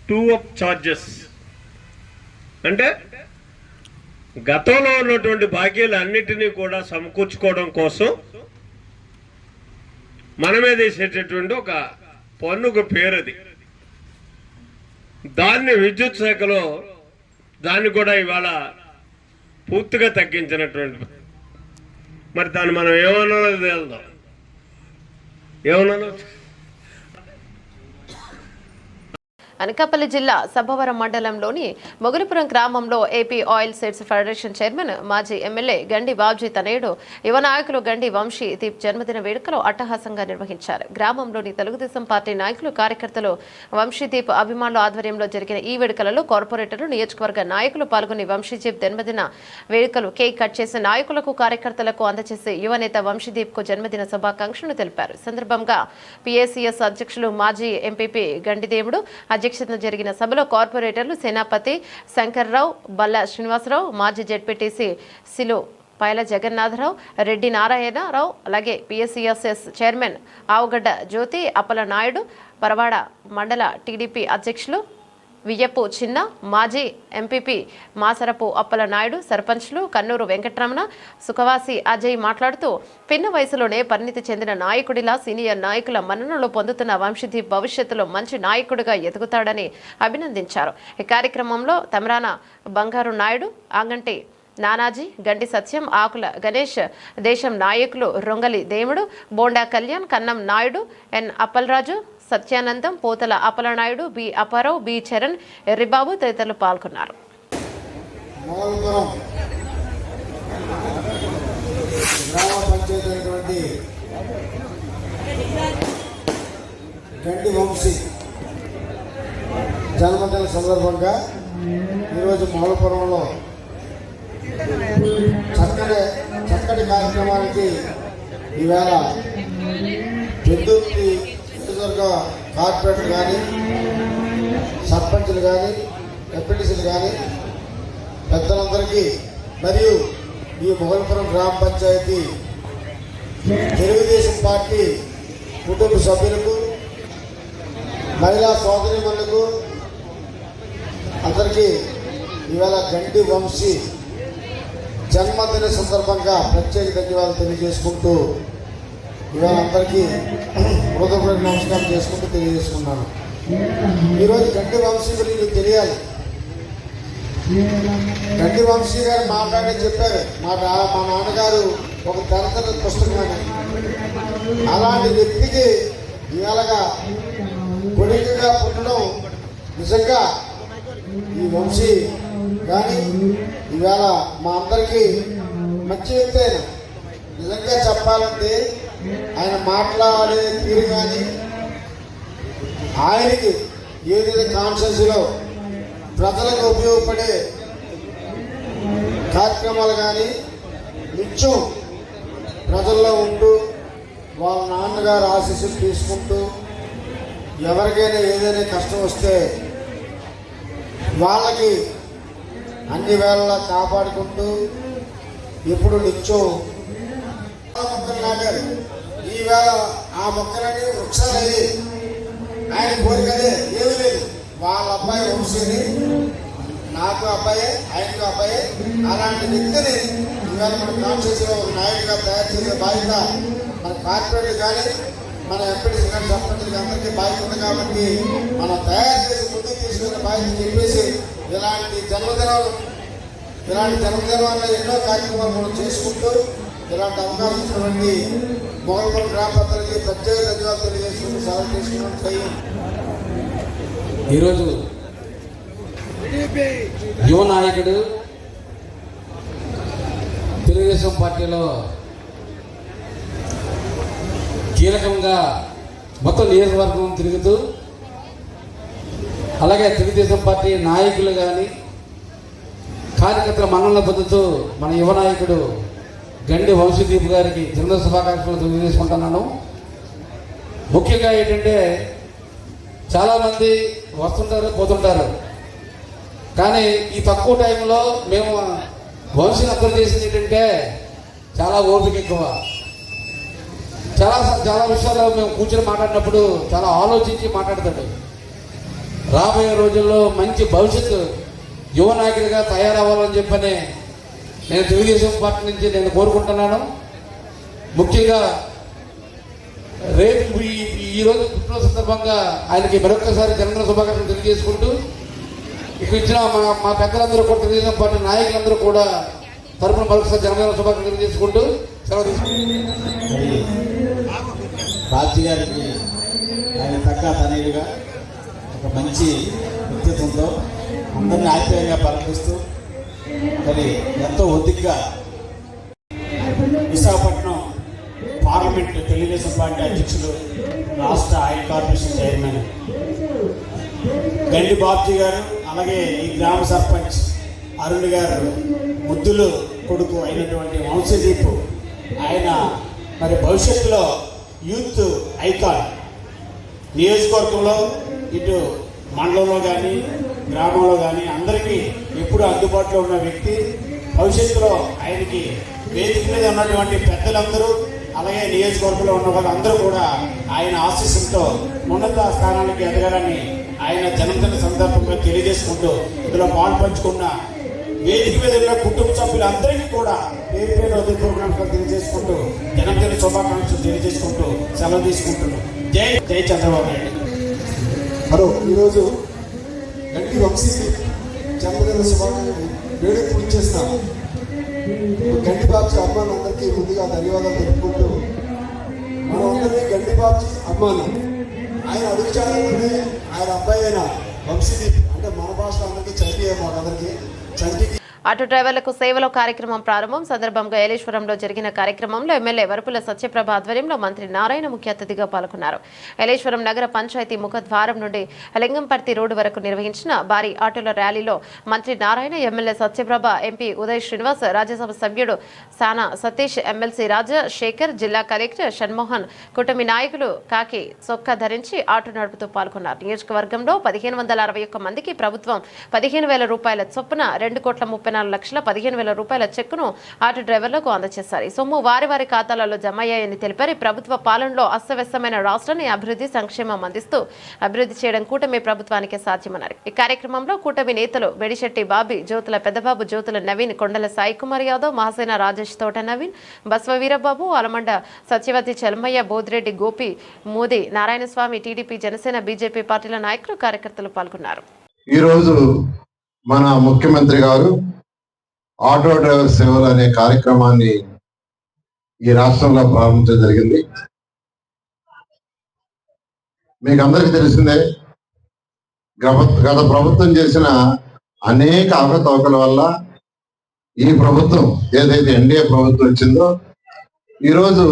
ట్రూప్ ఛార్జెస్ అంటే గతంలో ఉన్నటువంటి బాకీలు అన్నిటినీ కూడా సమకూర్చుకోవడం కోసం మనమే వేసేటటువంటి ఒక పన్నుకు పేరు అది. దాన్ని విద్యుత్ శాఖలో దాన్ని కూడా ఇవాళ పూర్తిగా తగ్గించినటువంటి. మరి దాన్ని మనం ఏమన్నా వెళ్దాం, ఏమన్నా. అనకాపల్లి జిల్లా సబ్బవరం మండలంలోని మొగలిపురం గ్రామంలో AP oil seeds federation chairman మాజీ ఎమ్మెల్యే గండి బాబ్జీ తనయుడు యువ నాయకులు గండి వంశీ దీప్ జన్మదిన వేడుకలు అట్టహాసంగా నిర్వహించారు. గ్రామంలోని తెలుగుదేశం పార్టీ నాయకులు, కార్యకర్తలు, వంశీదీప్ అభిమానుల ఆధ్వర్యంలో జరిగిన ఈ వేడుకలలో కార్పొరేటర్లు, నియోజకవర్గ నాయకులు పాల్గొని వంశీదీప్ జన్మదిన వేడుకలు కేక్ కట్ చేసి నాయకులకు, కార్యకర్తలకు అందజేసి యువనేత వంశీదీప్ కు జన్మదిన శుభాకాంక్షలు తెలిపారు. సందర్భంగా పిఏసీఎస్ అధ్యక్షులు మాజీ ఎంపీపీ గండిదేవుడు అధ్యక్షతన జరిగిన సభలో కార్పొరేటర్లు సేనాపతి శంకర్రావు, బల్లా శ్రీనివాసరావు, మాజీ జెడ్పీటీసీ సిలు పైల జగన్నాథరావు, రెడ్డి నారాయణరావు, అలాగే పిఎస్సిఎస్ఎస్ చైర్మన్ ఆవుగడ్డ జ్యోతి, అప్పల నాయుడు, పరవాడ మండల టీడీపీ అధ్యక్షులు వియ్యపు చిన్న, మాజీ ఎంపీపీ మాసరపు అప్పల నాయుడు, సర్పంచ్లు కన్నూరు వెంకటరమణ, సుఖవాసి అజయ్ మాట్లాడుతూ పిన్న వయసులోనే పరిణితి చెందిన నాయకుడిలా సీనియర్ నాయకుల మన్ననలు పొందుతున్న వంశీదీప్ భవిష్యత్తులో మంచి నాయకుడిగా ఎదుగుతాడని అభినందించారు. ఈ కార్యక్రమంలో తమరాన బంగారు నాయుడు, ఆంగంటి నానాజీ, గండి సత్యం, ఆకుల గణేష్, దేశం నాయకులు రొంగలి దేవుడు, బోండా కళ్యాణ్, కన్నం నాయుడు, ఎన్ అప్పలరాజు, సత్యానందం, పోతల అప్పలనాయుడు, బి అప్పారావు, బి చరణ్, ఎర్రిబాబు తదితరులు పాల్గొన్నారు. గండి వంశీ జన్మదిన సందర్భంగా ఈరోజు మౌలపురంలో చక్కటి కార్యక్రమానికి ఈవేళ పెద్దుర్తి నియోజకవర్గ కార్పొరేటర్ కానీ, సర్పంచులు కానీ, ఎంపీటీసీలు కానీ పెద్దలందరికీ, మరియు ఈ మొగల్పురం గ్రామ పంచాయతీ తెలుగుదేశం పార్టీ కుటుంబ సభ్యులకు, మహిళా సోదరిమణులకు అందరికీ ఇవాళ గండి వంశీ జన్మదిన సందర్భంగా ప్రత్యేక ధన్యవాదాలు తెలియజేసుకుంటూ ఇవాళ అందరికీ హృదయపూర్వక నమస్కారం చేసుకుంటూ తెలియజేసుకున్నాను. ఈరోజు గండి వంశీ గురించి తెలియాలి. గండి వంశీ గారు మాట్లాడే చెప్పారు, మా నాన్నగారు ఒక తరతర పుస్తకం అని. అలాంటి వ్యక్తికి ఇవాళగా కొడుకుగా పుట్టడం నిజంగా ఈ వంశీ కానీ ఇవాళ మా అందరికీ మంచి వ్యక్తి. ఆయన నిజంగా చెప్పాలంటే ఆయన మాట్లాడే తీరు కానీ, ఆయనకి ఏదైతే కాన్షియస్లో ప్రజలకు ఉపయోగపడే కార్యక్రమాలు కానీ నిత్యం ప్రజల్లో ఉంటూ వాళ్ళ నాన్నగారు ఆశీస్సులు తీసుకుంటూ ఎవరికైనా ఏదైనా కష్టం వస్తే వాళ్ళకి అన్ని వేళలా కాపాడుకుంటూ ఎప్పుడు నిత్యం మొక్కలు నాటారు. ఈవేళ ఆ మొక్కలని వృక్షాలయ్యి ఆయన కోరికదే ఏమీ లేదు. వాళ్ళ అబ్బాయి వంశీని, నాకు అబ్బాయే, ఆయనకు అబ్బాయే, అలాంటి వ్యక్తిని ఇవాళ మన కాన్స్టిట్యూన్సీలో ఒక నాయకుడిగా తయారు చేసే బాధ్యత మన కార్పొరేట్ కానీ మన ఎంపీడీ కానీ సర్పంచులకి అందరికీ బాధ్యత ఉంది. కాబట్టి మనం తయారు చేసి ముందుకు తీసుకునే బాధ్యత చెప్పేసి ఇలాంటి జన్మదినాల్లో ఎన్నో కార్యక్రమాలు మనం చేసుకుంటూ ఇలాంటి అవకాశం ఇచ్చినటువంటి మొగల్గొండ గ్రామ ప్రజలకి ప్రత్యేక ధన్యవాదాలు తెలియజేసుకుంటూ సెలవు తీసుకున్నాం. ఈరోజు యువ నాయకుడు తెలుగుదేశం పార్టీలో కీలకంగా మొత్తం నియోజకవర్గం తిరుగుతూ, అలాగే తెలుగుదేశం పార్టీ నాయకులు కానీ కార్యకర్తల మన్ననలు పొందుతూ మన యువ నాయకుడు గండి వంశీదీప్ గారికి జన్మదిన శుభాకాంక్షలు తెలియజేసుకుంటున్నాను. ముఖ్యంగా ఏంటంటే చాలామంది వస్తుంటారు పోతుంటారు, కానీ ఈ తక్కువ టైంలో మేము వంశీని అర్థం చేసింది ఏంటంటే చాలా ఓపిక ఎక్కువ. చాలా విషయాల్లో మేము కూర్చొని మాట్లాడినప్పుడు చాలా ఆలోచించి మాట్లాడతాడు. రాబోయే రోజుల్లో మంచి భవిష్యత్తు యువ నాయకుడిగా తయారవ్వాలని చెప్పని నేను తెలుగుదేశం పార్టీ నుంచి నేను కోరుకుంటున్నాను. ముఖ్యంగా రేపు ఈరోజు పుట్టిన సందర్భంగా ఆయనకి మరొక్కసారి జన్మదిన శుభాకాంక్షలు తెలియజేసుకుంటూ, ఇక్కడ ఇచ్చిన మా పెద్దలందరూ కూడా తెలుగుదేశం పార్టీ నాయకులందరూ కూడా తరపున మరొకసారి జన్మదిన శుభాకాంక్షలు తెలియజేసుకుంటూ సెలవు తీసుకుంటాం. రాజు గారికి ఆయన తగ్గ తనయుడిగా ఒక మంచి వ్యక్తిత్వంతో అందరినీ ఆప్యాయంగా పలకరిస్తూ మరి ఎంతో ఒద్దిగ్గా విశాఖపట్నం పార్లమెంట్ తెలుగుదేశం పార్టీ అధ్యక్షులు, రాష్ట్ర ఆయిల్ కార్పొరేషన్ చైర్మన్ గండి బాబ్జీ గారు, అలాగే ఈ గ్రామ సర్పంచ్ అరుణ్ గారు ముద్దులు కొడుకు అయినటువంటి వంశదీప్, ఆయన మరి భవిష్యత్తులో యూత్ ఐకాన్ నియోజకవర్గంలో ఇటు మండలంలో కానీ గ్రామంలో కానీ అందరికీ ఎప్పుడూ అందుబాటులో ఉన్న వ్యక్తి. భవిష్యత్తులో ఆయనకి వేదిక మీద ఉన్నటువంటి పెద్దలందరూ అలాగే నియోజకవర్గంలో ఉన్న వాళ్ళందరూ కూడా ఆయన ఆశీస్సులతో ఉన్నత స్థానానికి ఎదగాలని ఆయన జన్మదిన సందర్భంగా తెలియజేసుకుంటూ ఇందులో పాల్పంచుకున్న వేదిక మీద ఉన్న కుటుంబ సభ్యులందరికీ కూడా పేరు పేరు హృదయపూర్వకంగా తెలియజేసుకుంటూ జన్మదిన శుభాకాంక్షలు తెలియజేసుకుంటూ సెలవు తీసుకుంటున్నాం. జై జై చంద్రబాబు నాయుడు. మరో ఈరోజు గండి వంశీ జన్మదిన శుభాకాంక్షలు వేడుక ఇచ్చేస్తాం. గండి బాబ్జీ అభిమానులందరికీ ముందుగా ధన్యవాదాలు తెలుపుకుంటూ, మనం అందరినీ గండి బాబ్జీ అభిమానం. ఆయన అడుగుచాలంటే ఆయన అబ్బాయి అయిన వంశీదీప్, అంటే మన భాషలో అందరికీ చంటి, మాకందరికీ చంటికి. ఆటో డ్రైవర్లకు సేవలో కార్యక్రమం ప్రారంభం సందర్భంగా ఏలేశ్వరంలో జరిగిన కార్యక్రమంలో ఎమ్మెల్యే వరపుల సత్యప్రభ ఆధ్వర్యంలో మంత్రి నారాయణ ముఖ్య అతిథిగా పాల్గొన్నారు. ఏలేశ్వరం నగర పంచాయతీ ముఖద్వారం నుండి లింగంపర్తి రోడ్డు వరకు నిర్వహించిన భారీ ఆటోల ర్యాలీలో మంత్రి నారాయణ, ఎమ్మెల్యే సత్యప్రభ, ఎంపీ ఉదయ్ శ్రీనివాస్, రాజ్యసభ సభ్యుడు సానా సతీష్, ఎమ్మెల్సీ రాజశేఖర్, జిల్లా కలెక్టర్ షణ్మోహన్, కూటమి నాయకులు కాకి చొక్కా ధరించి ఆటో నడుపుతూ పాల్గొన్నారు. నియోజకవర్గంలో 1561 మందికి ప్రభుత్వం 15,000 రూపాయల చొప్పున 2,34,15,000 రూపాయల చెక్కును ఆటో డ్రైవర్లకు అందజేశారు. ఈ సొమ్ము వారి వారి ఖాతాలలో జమ అయ్యాయని తెలిపారు. ప్రభుత్వ పాలనలో అస్తవ్యస్తమైన రాష్ట్రాన్ని అభివృద్ధి సంక్షేమం అందిస్తూ అభివృద్ధి చేయడం కూటమి ప్రభుత్వానికే సాధ్యమన్నారు. ఈ కార్యక్రమంలో కూటమి నేతలు బెడిశెట్టి బాబీ, జ్యోతుల పెద్దబాబు, జ్యోతుల నవీన్, కొండల సాయి కుమార్ యాదవ్, మహాసేన రాజేష్, తోట నవీన్, బస్వ వీరబాబు, అలమండ సత్యవతి, చలమయ్య, బోదిరెడ్డి, గోపి, మోదీ, నారాయణస్వామి, టీడీపీ, జనసేన, బీజేపీ పార్టీల నాయకులు, కార్యకర్తలు పాల్గొన్నారు. ఈరోజు మన ముఖ్యమంత్రి గారు ఆటో డ్రైవర్ సేవలు అనే కార్యక్రమాన్ని ఈ రాష్ట్రంలో ప్రారంభించడం జరిగింది. మీకు అందరికీ తెలిసిందే, గత ప్రభుత్వం చేసిన అనేక అవకతవకల వల్ల ఈ ప్రభుత్వం ఏదైతే ఎన్డీఏ ప్రభుత్వం వచ్చిందో ఈరోజు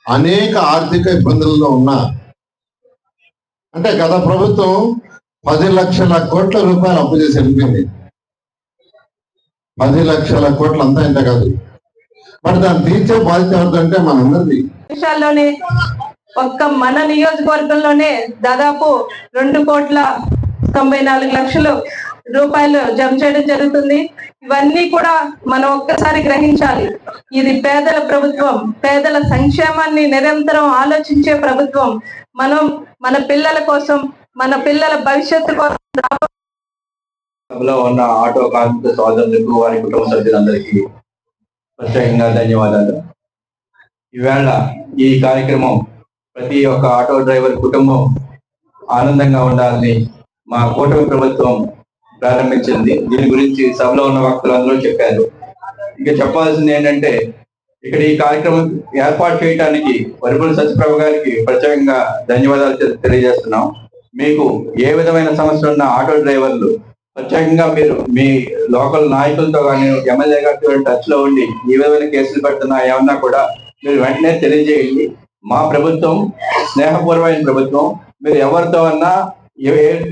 అనేక ఆర్థిక ఇబ్బందుల్లో ఉన్నా, అంటే గత ప్రభుత్వం 10 లక్షల కోట్ల రూపాయలు అప్పు చేసి వెళ్ళిపోయింది. 10 లక్షల కోట్లు అంతా ఇంత కాదు, మరి దాన్ని తీర్చే బాధ్యత ఎవరిదంటే మనందరిది. విషయాల్లోనే ఒక్క మన నియోజకవర్గంలోనే దాదాపు 2,94,00,000 రూపాయలు జమ చేయడం జరుగుతుంది. ఇవన్నీ కూడా మనం ఒక్కసారి గ్రహించాలి. ఇది పేదల ప్రభుత్వం, పేదల సంక్షేమాన్ని నిరంతరం ఆలోచించే ప్రభుత్వం. మనం మన పిల్లల కోసం, మన పిల్లల భవిష్యత్తు కోసం సభలో ఉన్న ఆటో కార్మిక సోదరులకు, వారి కుటుంబ సభ్యులందరికీ ప్రత్యేకంగా ధన్యవాదాలు. ఈవేళ ఈ కార్యక్రమం ప్రతి ఒక్క ఆటో డ్రైవర్ కుటుంబం ఆనందంగా ఉండాలని మా కూటమి ప్రభుత్వం ప్రారంభించింది. దీని గురించి సభలో ఉన్న వక్తలందరూ చెప్పారు. ఇక చెప్పాల్సింది ఏంటంటే, ఇక్కడ ఈ కార్యక్రమం ఏర్పాటు చేయడానికి వరిపుల సత్యప్రభ గారికి ప్రత్యేకంగా ధన్యవాదాలు తెలియజేస్తున్నాం. మీకు ఏ విధమైన సమస్యలు ఉన్న ఆటో డ్రైవర్లు ప్రత్యేకంగా మీరు మీ లోకల్ నాయకులతో కానీ ఎమ్మెల్యే గారితో టచ్ లో ఉండి ఏ విధమైన కేసులు పెడుతున్నా ఏమన్నా కూడా మీరు వెంటనే తెలియజేయండి. మా ప్రభుత్వం స్నేహపూర్వమైన ప్రభుత్వం. మీరు ఎవరితో అన్నా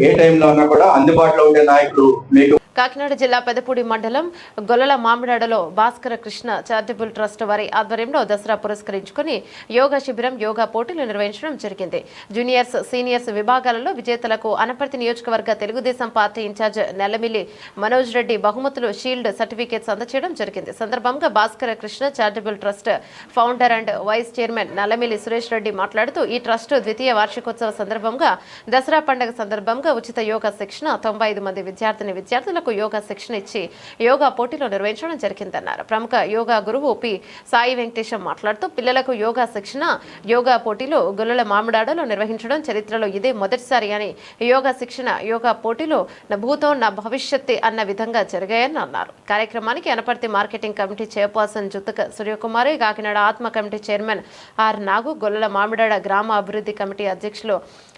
ఏ టైంలో ఉన్నా కూడా అందుబాటులో ఉండే నాయకులు మీకు. కాకినాడ జిల్లా పెదపూడి మండలం గొల్లల మామిడాడలో భాస్కర కృష్ణ చారిటబుల్ ట్రస్ట్ వారి ఆధ్వర్యంలో దసరా పురస్కరించుకుని యోగా శిబిరం, యోగా పోటీలు నిర్వహించడం జరిగింది. జూనియర్స్, సీనియర్స్ విభాగాలలో విజేతలకు అనపర్తి నియోజకవర్గ తెలుగుదేశం పార్టీ ఇన్ఛార్జ్ నెల్లమిల్లి మనోజ్ రెడ్డి బహుమతులు, షీల్డ్, సర్టిఫికేట్స్ అందజేయడం జరిగింది. సందర్భంగా Bhaskara Krishna charitable trust founder and vice chairman Nallamilli Suresh Reddy మాట్లాడుతూ, ఈ ట్రస్ట్ ద్వితీయ వార్షికోత్సవ సందర్భంగా దసరా పండుగ సందర్భంగా ఉచిత యోగా శిక్షణ 95 మంది విద్యార్థులకు యోగా శిక్షణ ఇచ్చి యోగా పోటీలు నిర్వహించడం జరిగిందన్నారు. ప్రముఖ యోగా గురువు పి సాయి వెంకటేశం మాట్లాడుతూ, పిల్లలకు యోగా శిక్షణ, యోగా పోటీలు గొల్లల మామిడాడలో నిర్వహించడం చరిత్రలో ఇదే మొదటిసారి అని, యోగా శిక్షణ, యోగా పోటీలు నా భూతో నా భవిష్యత్తు అన్న విధంగా జరిగాయని అన్నారు. కార్యక్రమానికి Anaparthi marketing committee chairperson Juttaka Suryakumari, Kakinada ఆత్మ committee chairman R Nagu, Gollala Mamidada గ్రామ అభివృద్ధి కమిటీ అధ్యక్షులు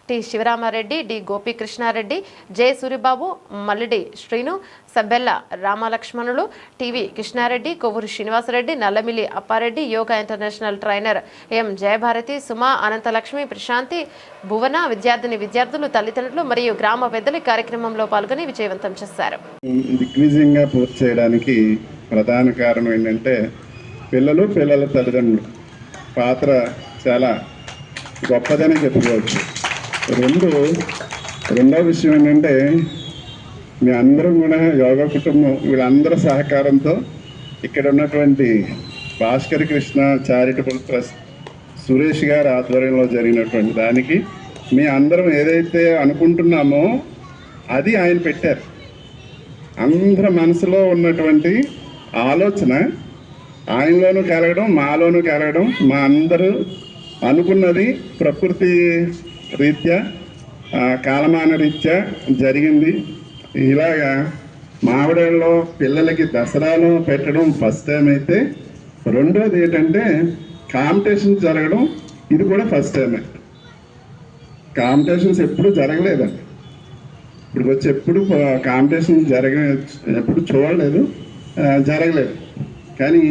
T Sivarama Reddy, D Gopikrishna Reddy, J Suribabu, Mallidi Srinu, Sabbella రామలక్ష్మణులు, TV Krishna Reddy, Kovvuru Srinivasa Reddy, Nallamilli Appa Reddy, yoga international trainer M Jayabharathi, Suma, Ananthalakshmi, Prashanthi, Bhuvana, విద్యార్థులు, తల్లిదండ్రులు మరియు గ్రామ పెద్దలు కార్యక్రమంలో పాల్గొని విజయవంతం చేశారు. దిగ్విజయంగా పూర్తి చేయడానికి ప్రధాన కారణం ఏంటంటే పిల్లల తల్లిదండ్రులు పాత్ర చాలా గొప్పదనే చెప్పుకోవచ్చు. రెండో విషయం ఏంటంటే, మీ అందరం కూడా యోగా కుటుంబం వీళ్ళందరి సహకారంతో ఇక్కడ ఉన్నటువంటి భాస్కర్ కృష్ణ చారిటబుల్ ట్రస్ట్ సురేష్ గారి ఆధ్వర్యంలో జరిగినటువంటి దానికి మీ అందరం ఏదైతే అనుకుంటున్నామో అది ఆయన పెట్టారు. అందరి మనసులో ఉన్నటువంటి ఆలోచన ఆయనలోనూ కలగడం, మాలోనూ కలగడం, మా అందరూ అనుకున్నది ప్రకృతి రీత్యా, కాలమాన రీత్యా జరిగింది. ఇలాగా మామిడాడలో పిల్లలకి దసరాలో పెట్టడం ఫస్ట్ టైం అయితే, రెండోది ఏంటంటే కాంపిటీషన్స్ జరగడం, ఇది కూడా ఫస్ట్ టైమే. కాంపిటీషన్స్ ఎప్పుడు జరగలేదండి. ఇప్పుడు వచ్చి ఎప్పుడు కాంపిటీషన్స్ ఎప్పుడు చూడలేదు, జరగలేదు. కానీ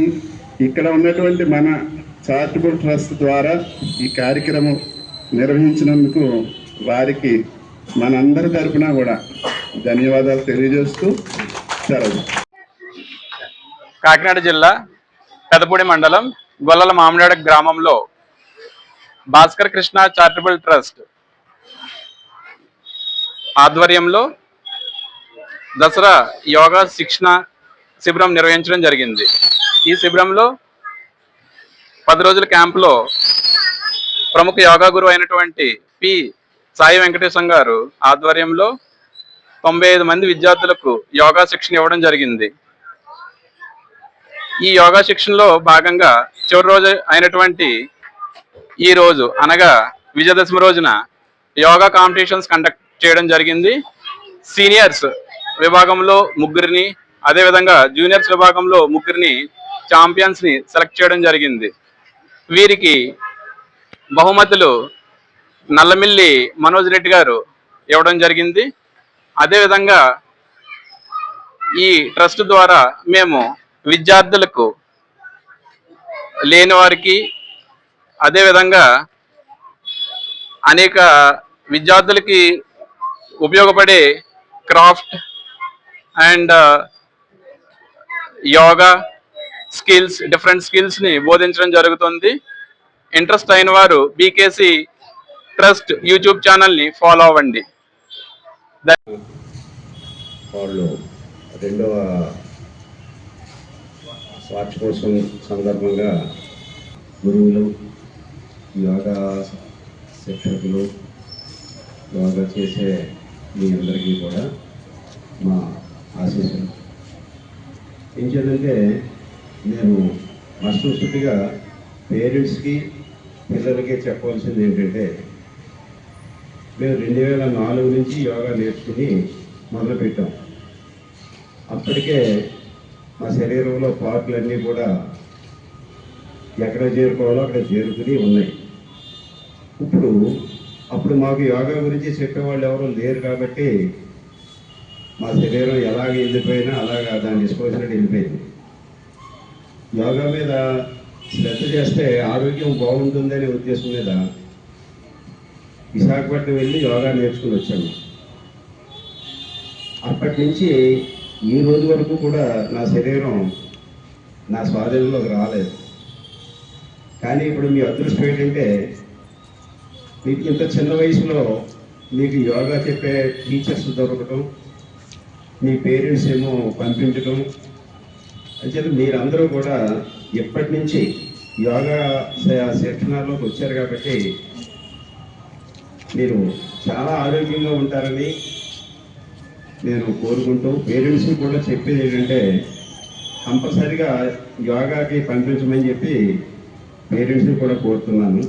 ఇక్కడ ఉన్నటువంటి మన చారిటబుల్ ట్రస్ట్ ద్వారా ఈ కార్యక్రమం నిర్వహించినందుకు వారికి మనందరి తరపున కూడా ధన్యవాదాలు తెలియజేస్తూ సెలవు. కాకినాడ జిల్లా పెదపూడి మండలం గొల్లల మామిడాడ గ్రామంలో భాస్కర్ కృష్ణ చారిటబుల్ ట్రస్ట్ ఆధ్వర్యంలో దసరా యోగా శిక్షణ శిబిరం నిర్వహించడం జరిగింది. ఈ శిబిరంలో 10 రోజుల క్యాంపులో ప్రముఖ యోగా గురువు అయినటువంటి పి సాయి వెంకటేశం గారు ఆధ్వర్యంలో 95 మంది విద్యార్థులకు యోగా శిక్షణ ఇవ్వడం జరిగింది. ఈ యోగా శిక్షణలో భాగంగా చివరి రోజు అయినటువంటి ఈ రోజు అనగా విజయదశమి రోజున యోగా కాంపిటీషన్స్ కండక్ట్ చేయడం జరిగింది. సీనియర్స్ విభాగంలో 3 అదేవిధంగా జూనియర్స్ విభాగంలో 3 ఛాంపియన్స్ని సెలెక్ట్ చేయడం జరిగింది. వీరికి బహుమతులు నల్లమిల్లి మనోజ్ రెడ్డి గారు ఇవ్వడం జరిగింది. అదేవిధంగా ఈ ట్రస్ట్ ద్వారా మేము విద్యార్థులకు, లేని వారికి, అదేవిధంగా అనేక విద్యార్థులకి ఉపయోగపడే craft and yoga skills, different స్కిల్స్ని బోధించడం జరుగుతుంది. ఇంట్రెస్ట్ అయిన వారు బీకేసీ ట్రస్ట్ యూట్యూబ్ ఛానల్ని ఫాలో అవ్వండి. వాళ్ళు 2వ వార్షికోత్సవం సందర్భంగా గురువులు, యోగా శిక్షకులు, యోగా చేసే మీ అందరికీ కూడా మా ఆశీస్సులు. ఏం చేయాలంటే నేను మస్తుగా పేరెంట్స్కి పిల్లలకి చెప్పవలసింది ఏంటంటే, మేము 2004 నుంచి యోగా నేర్చుకుని మొదలుపెట్టాం. అప్పటికే మా శరీరంలో పార్ట్లన్నీ కూడా ఎక్కడ చేరుకోవాలో అక్కడ చేరుకుని ఉన్నాయి. అప్పుడు మాకు యోగా గురించి చెప్పేవాళ్ళు ఎవరు లేరు కాబట్టి మా శరీరం ఎలాగ వెళ్ళిపోయినా అలాగా దాన్ని డిస్పోజినట్టు వెళ్ళిపోయింది. యోగా మీద శ్రద్ధ చేస్తే ఆరోగ్యం బాగుంటుందనే ఉద్దేశం మీద విశాఖపట్నం వెళ్ళి యోగా నేర్చుకుని వచ్చాము. అప్పటి నుంచి ఈ రోజు వరకు కూడా నా శరీరం నా స్వాధీనంలోకి రాలేదు. కానీ ఇప్పుడు మీ అదృష్టం ఏంటంటే, మీకు ఇంత చిన్న వయసులో మీకు యోగా చెప్పే టీచర్స్ దొరకటం, మీ పేరెంట్స్ ఏమో పంపించడం, అంటే మీరందరూ కూడా ఎప్పటి నుంచి యోగా శిక్షణలోకి వచ్చారు కాబట్టి మీరు చాలా ఆరోగ్యంగా ఉంటారని నేను కోరుకుంటూ, పేరెంట్స్ని కూడా చెప్పేది ఏంటంటే కంపల్సరిగా యోగాకి పంపించమని చెప్పి పేరెంట్స్ని కూడా కోరుతున్నాను.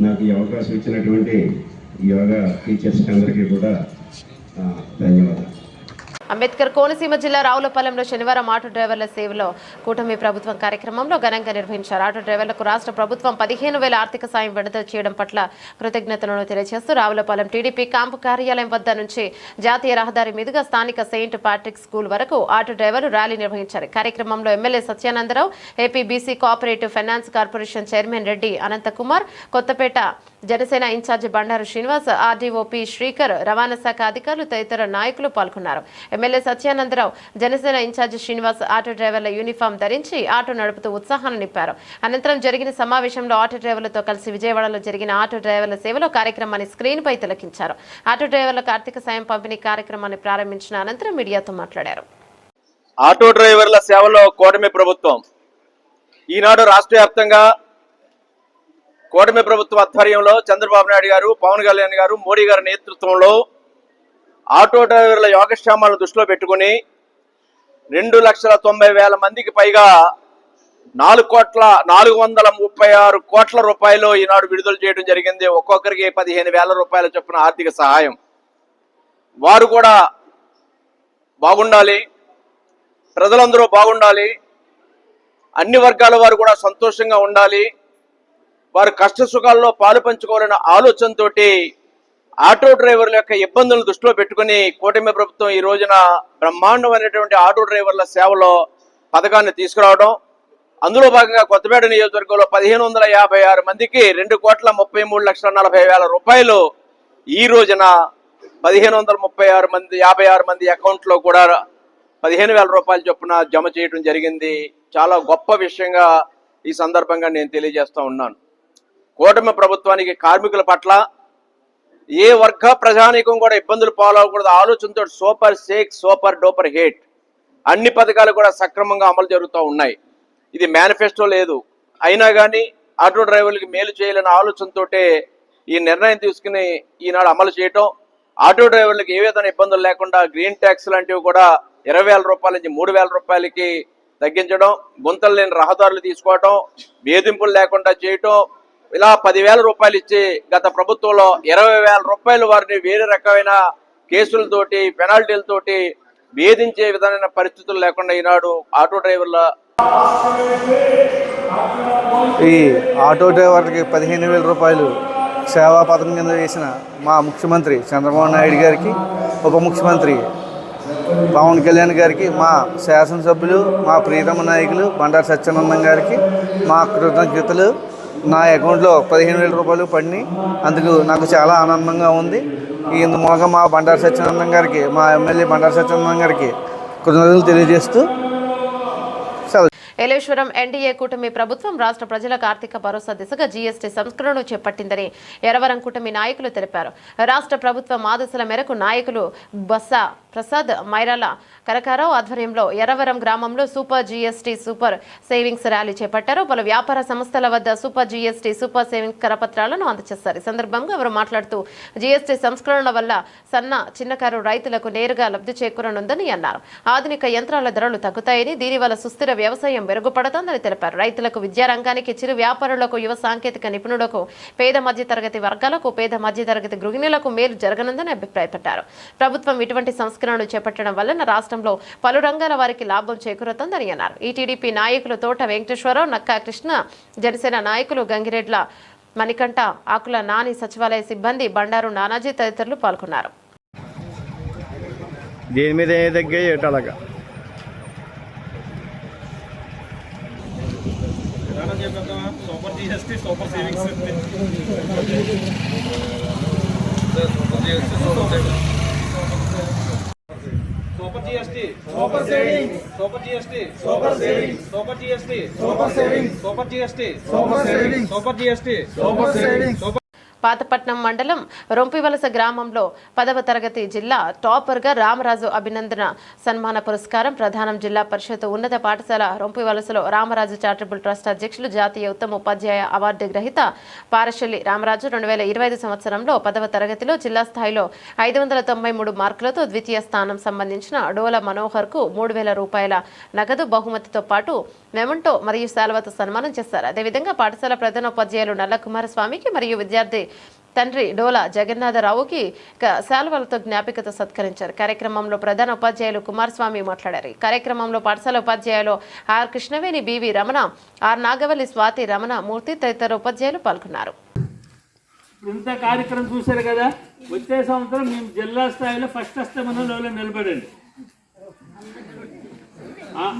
నాకు ఈ అవకాశం ఇచ్చినటువంటి యోగా టీచర్స్కి అందరికీ కూడా ధన్యవాదాలు. అంబేద్కర్ కోనసీమ జిల్లా రావులపాలెంలో శనివారం ఆటో డ్రైవర్ల సేవలో కూటమి ప్రభుత్వం కార్యక్రమంలో ఘనంగా నిర్వహించారు. ఆటో డ్రైవర్లకు రాష్ట్ర ప్రభుత్వం 15,000 ఆర్థిక సాయం విడుదల చేయడం పట్ల కృతజ్ఞతలను తెలియజేస్తూ రావులపాలెం టీడీపీ క్యాంపు కార్యాలయం వద్ద నుంచి జాతీయ రహదారి మీదుగా స్థానిక సెయింట్ పాట్రిక్ స్కూల్ వరకు ఆటో డ్రైవర్లు ర్యాలీ నిర్వహించారు. కార్యక్రమంలో MLA Satyananda Rao, AP BC cooperative finance corporation chairman Reddy Anantha Kumar, Kothapeta Janasena in-charge Bandaru Srinivas, RDO P Srikar, రవాణా శాఖ అధికారులు తదితర నాయకులు పాల్గొన్నారు. MLA Satyananda Rao, Janasena in-charge Srinivas auto డ్రైవర్ల యూనిఫామ్ ధరించి ఆటో నడుపుతూ ఉత్సాహాన్ని నింపారు. అనంతరం జరిగిన సమావేశంలో ఆటో డ్రైవర్లతో కలిసి విజయవాడలో జరిగిన ఆటో డ్రైవర్ల సేవలో కార్యక్రమాన్ని స్క్రీన్ పై తిలకించారు. ఆటో డ్రైవర్లకు ఆర్థిక సాయం పంపిణీ కార్యక్రమాన్ని ప్రారంభించిన అనంతరం మీడియాతో మాట్లాడారు. ఆటో డ్రైవర్ల సేవలో కూటమి ప్రభుత్వం ఈనాడు రాష్ట్ర వ్యాప్తంగా కూటమి ప్రభుత్వ ఆధ్వర్యంలో చంద్రబాబు నాయుడు గారు, పవన్ కళ్యాణ్ గారు, మోడీ గారి నేతృత్వంలో ఆటో డ్రైవర్ల యోగక్షేమాలను దృష్టిలో పెట్టుకుని 2,90,000 మందికి పైగా 436 కోట్ల రూపాయలు ఈనాడు విడుదల చేయడం జరిగింది. ఒక్కొక్కరికి 15,000 రూపాయల చొప్పున ఆర్థిక సహాయం. వారు కూడా బాగుండాలి, ప్రజలందరూ బాగుండాలి, అన్ని వర్గాల వారు కూడా సంతోషంగా ఉండాలి, వారు కష్ట సుఖాల్లో పాలు పంచుకోవాలన్న ఆలోచనతో ఆటో డ్రైవర్ల యొక్క ఇబ్బందులను దృష్టిలో పెట్టుకుని కూటమి ప్రభుత్వం ఈ రోజున బ్రహ్మాండమైనటువంటి ఆటో డ్రైవర్ల సేవలో పథకాన్ని తీసుకురావడం. అందులో భాగంగా కొత్తపేట నియోజకవర్గంలో 1,556 మందికి 2,33,40,000 రూపాయలు ఈ రోజున 1,556 మంది అకౌంట్లో కూడా 15,000 రూపాయల చొప్పున జమ చేయడం జరిగింది. చాలా గొప్ప విషయంగా ఈ సందర్భంగా నేను తెలియజేస్తూ ఉన్నాను. కూటమి ప్రభుత్వానికి కార్మికుల పట్ల ఏ వర్గ ప్రజానీకం కూడా ఇబ్బందులు పాలవకూడదు ఆలోచనతో సూపర్ డూపర్ హిట్ అన్ని పథకాలు కూడా సక్రమంగా అమలు జరుగుతూ ఉన్నాయి. ఇది మేనిఫెస్టో లేదు, అయినా కానీ ఆటో డ్రైవర్లకి మేలు చేయాలనే ఆలోచనతో ఈ నిర్ణయం తీసుకుని ఈనాడు అమలు చేయటం, ఆటో డ్రైవర్లకు ఏ విధమైన ఇబ్బందులు లేకుండా గ్రీన్ ట్యాక్స్ లాంటివి కూడా 20,000 రూపాయల నుంచి 3,000 రూపాయలకి తగ్గించడం, గుంతలు లేని రహదారులు తీసుకోవటం, వేధింపులు లేకుండా చేయటం, ఇలా 10,000 రూపాయలు ఇచ్చి గత ప్రభుత్వంలో 20,000 రూపాయలు వారిని వేరే రకమైన కేసులతోటి పెనాల్టీలతోటి వేధించే విధమైన పరిస్థితులు లేకుండా ఈనాడు ఆటో డ్రైవర్ల ఈ ఆటో డ్రైవర్కి 15,000 రూపాయలు సేవా పథకం కింద చేసిన మా ముఖ్యమంత్రి చంద్రబాబు నాయుడు గారికి, ఉప ముఖ్యమంత్రి పవన్ కళ్యాణ్ గారికి, మా శాసనసభ్యులు, మా ప్రియతమ నాయకులు బండారు సత్యానందం గారికి మా కృతజ్ఞతలు. నా అకౌంట్లో 15,000 రూపాయలు పడినాయి. అందుకు నాకు చాలా ఆనందంగా ఉంది. ఇందు మూలంగా మా బండారు సత్యానందం గారికి, మా ఎమ్మెల్యే బండారు సత్యానందం గారికి కృతజ్ఞతలు తెలియజేస్తూ ఏలేశ్వరం ఎన్డీఏ కూటమి ప్రభుత్వం రాష్ట్ర ప్రజలకు ఆర్థిక భరోసా దిశగా జీఎస్టీ సంస్కరణను చేపట్టిందని ఎరవరం కూటమి నాయకులు తెలిపారు. రాష్ట్ర ప్రభుత్వం ఆదేశాల మేరకు నాయకులు బొత్స ప్రసాద్, మైరాల కనకారావు ఆధ్వర్యంలో ఎరవరం గ్రామంలో super GST super savings rally చేపట్టారు. పలు వ్యాపార సంస్థల వద్ద సూపర్ జీఎస్టీ సూపర్ సేవింగ్స్ కరపత్రాలను అందజేశారు. ఈ సందర్భంగా వారు మాట్లాడుతూ జీఎస్టీ సంస్కరణల వల్ల సన్న చిన్నకారు రైతులకు నేరుగా లబ్ధి చేకూరనుందని అన్నారు. ఆధునిక యంత్రాల ధరలు తగ్గుతాయని, దీనివల్ల సుస్థిర వ్యవసాయం మెరుగుపడుతుందని తెలిపారు. రైతులకు, విద్యారంగానికి, చిరు వ్యాపారులకు, యువ సాంకేతిక నిపుణులకు, పేద మధ్యతరగతి వర్గాలకు, పేద మధ్యతరగతి గృహిణులకు మేలు జరగనుందని అభిప్రాయపడ్డారు. ప్రభుత్వం ఇటువంటి సంస్కరణలు చేపట్టడం వలన రాష్ట్రంలో పలు రంగాల వారికి లాభం చేకూరుతుందని అన్నారు. ఈ టీడీపీ నాయకులు తోట వెంకటేశ్వరరావు, నక్కా కృష్ణ, జనసేన నాయకులు గంగిరెడ్ల మణికంఠ, ఆకుల నాని, సచివాలయ సిబ్బంది బండారు నానాజీ తదితరులు పాల్గొన్నారు. దేని మీద ఏ తగ్గాయి అలాగా super GST super savings super GST super savings super GST super savings super GST super savings super GST super savings super GST super savings. Pathapatnam మండలం రొంపివలస గ్రామంలో 10వ తరగతి జిల్లా టాపర్గా రామరాజు అభినందన సన్మాన పురస్కారం ప్రధానం. జిల్లా పరిషత్ ఉన్నత పాఠశాల రొంపివలసలో రామరాజు చారిటబుల్ ట్రస్ట్ అధ్యక్షులు, జాతీయ ఉత్తమ ఉపాధ్యాయ అవార్డు గ్రహీత పారశల్లి రామరాజు 2025 సంవత్సరంలో 10వ తరగతిలో జిల్లా స్థాయిలో 593 మార్కులతో ద్వితీయ స్థానం సంబంధించిన డోల మనోహర్కు 3000 రూపాయల నగదు బహుమతితో పాటు మెమంటో మరియు శాలువాతో సన్మానం చేశారు. అదేవిధంగా పాఠశాల ప్రధానోపాధ్యాయులు నల్ల కుమారస్వామికి మరియు విద్యార్థి తండ్రి డోలా జగన్నాథరావుకి శాలువాలతో జ్ఞాపికతో సత్కరించారు. కార్యక్రమంలో ప్రధాన ఉపాధ్యాయులు కుమారస్వామి మాట్లాడారు. కార్యక్రమంలో పాఠశాల ఉపాధ్యాయులు R Krishnaveni, BV Ramana, R Nagavalli, Swathi, Ramana Murthy తదితర ఉపాధ్యాయులు పాల్గొన్నారు. ఇంత కార్యక్రమం చూశారు కదా, వచ్చే సంవత్సరం మేము జిల్లా స్థాయిలో ఫస్ట్ వస్తామని నిలబడండి.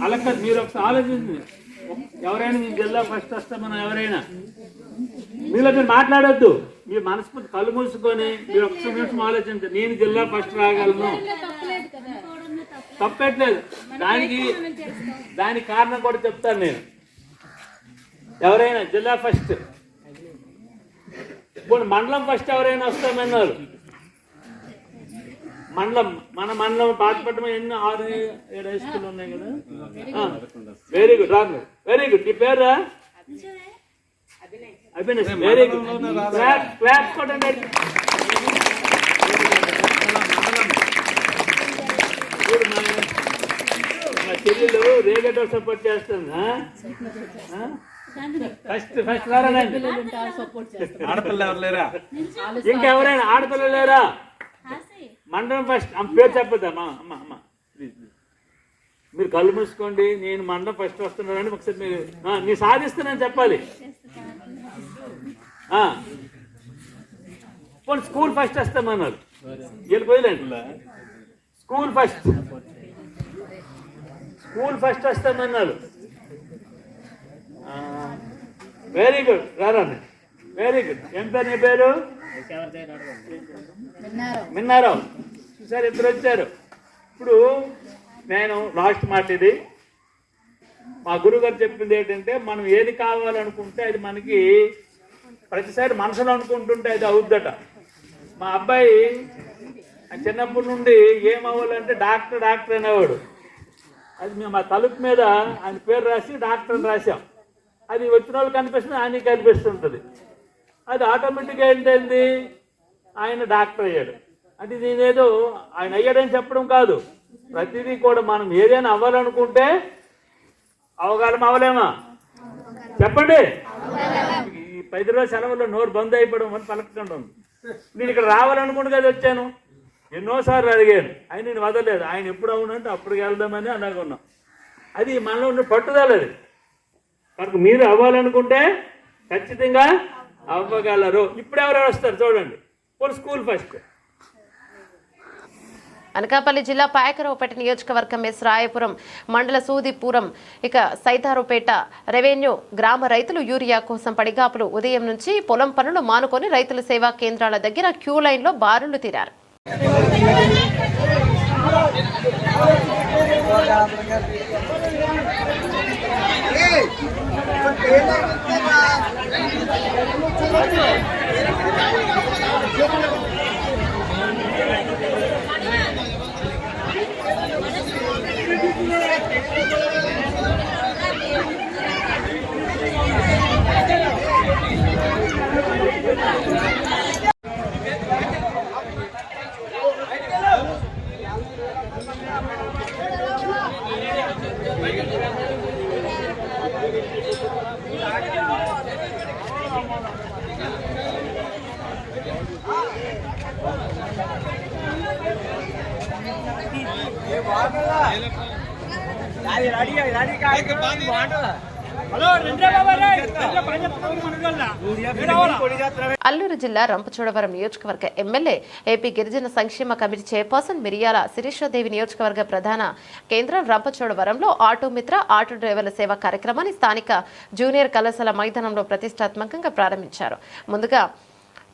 అలాగే మీరు ఒకసారి ఆలోచించండి. ఎవరైనా మీ జిల్లా ఫస్ట్ వస్తామని ఎవరైనా మీలో మీరు మాట్లాడొద్దు. మీరు మనస్ఫూర్తి కళ్ళు మూసుకొని మీరు ఒక్క నిమిషం ఆలోచించండి. నేను జిల్లా ఫస్ట్ రాగలను, తప్పట్లేదు. దానికి కారణం కూడా చెప్తాను నేను. ఎవరైనా జిల్లా ఫస్ట్, ఇప్పుడు మండలం ఫస్ట్ ఎవరైనా వస్తామన్నారు. మన మండలం పాతపట్నం ఎన్ని 6-7 హై స్కూల్ ఉన్నాయి కదా. వెరీ గుడ్ రాను, వెరీ గుడ్. ఈ పేరు అభినయ్, వెరీ గుడ్. క్లాప్స్ కొట్టండి. మా చెల్లెలు రేగేటో సపోర్ట్ చేస్తుంది. ఫస్ట్ ఆడపిల్ల ఎవరు లేరా? ఇంకెవరైనా ఆడపిల్ల లేరా? మండలం ఫస్ట్ పేరు చెప్పద్దమ్మా. అమ్మ ప్లీజ్ మీరు కళ్ళు మూసుకోండి. నేను మండలం ఫస్ట్ వస్తున్నానని ఒకసారి మీరు నీ సాధిస్తున్నానని చెప్పాలి. పోనీ స్కూల్ ఫస్ట్ వస్తామన్నారు. వెళ్ళిపోయలేండి. స్కూల్ ఫస్ట్ వస్తామన్నారు. Very good. రారా, వెరీ గుడ్. ఏం పేరు నీ పేరు? మిన్నారావు. సరే, ఇద్దరు వచ్చారు. ఇప్పుడు నేను లాస్ట్ మాట ఇది. మా గురుగారు చెప్పింది ఏంటంటే, మనం ఏది కావాలనుకుంటే అది మనకి ప్రతిసారి మనసులో అనుకుంటుంటే అది అవుద్దట. మా అబ్బాయి చిన్నప్పటి నుండి ఏమవ్వాలంటే డాక్టర్ అనేవాడు. అది మేము ఆ తలుపు మీద ఆయన పేరు రాసి డాక్టర్ అని రాసాం. అది వచ్చిన వాళ్ళు కనిపిస్తుంది, ఆయనకి కనిపిస్తుంటుంది. అది ఆటోమేటిక్గా ఏంటంది, ఆయన డాక్టర్ అయ్యాడు. అంటే నేనేదో ఆయన అయ్యాడని చెప్పడం కాదు. ప్రతిదీ కూడా మనం ఏదైనా అవ్వాలనుకుంటే అవలేమా? చెప్పండి. ఈ 10 రోజుల సెలవుల్లో నోరు బంద్ అయిపోవడం అని పలకకుండా ఉంది. నేను ఇక్కడ రావాలనుకుంటే కదా వచ్చాను. ఎన్నోసార్లు అడిగాను, ఆయన నేను వదలలేదు. ఆయన ఎప్పుడు అవునంటే అప్పటికి వెళ్దామని అనుకున్నాం. అది మనలో ఉన్న పట్టుదల. అది కనుక మీరు అవ్వాలనుకుంటే ఖచ్చితంగా అవ్వగలరు. ఇప్పుడు ఎవరెవరు వస్తారు చూడండి. School first. అనకాపల్లి జిల్లా పాయకరావుపేట నియోజకవర్గం ఎస్ రాయపురం మండల సూదిపురం సైతారుపేట రెవెన్యూ గ్రామ రైతులు యూరియా కోసం పడిగాపులు ఉదయం నుంచి పొలం పనులు మానుకొని రైతుల సేవా కేంద్రాల దగ్గర క్యూ లైన్లో బారులు తీరారు. అల్లూరు జిల్లా రంపచోడవరం నియోజకవర్గ ఎమ్మెల్యే ఏపీ గిరిజన సంక్షేమ కమిటీ చైర్పర్సన్ మిరియాల శిరీషాదేవి నియోజకవర్గ ప్రధాన కేంద్రం రంపచోడవరంలో ఆటో మిత్ర ఆటో డ్రైవర్ల సేవా కార్యక్రమాన్ని స్థానిక జూనియర్ కళాశాల మైదానంలో ప్రతిష్టాత్మకంగా ప్రారంభించారు. ముందుగా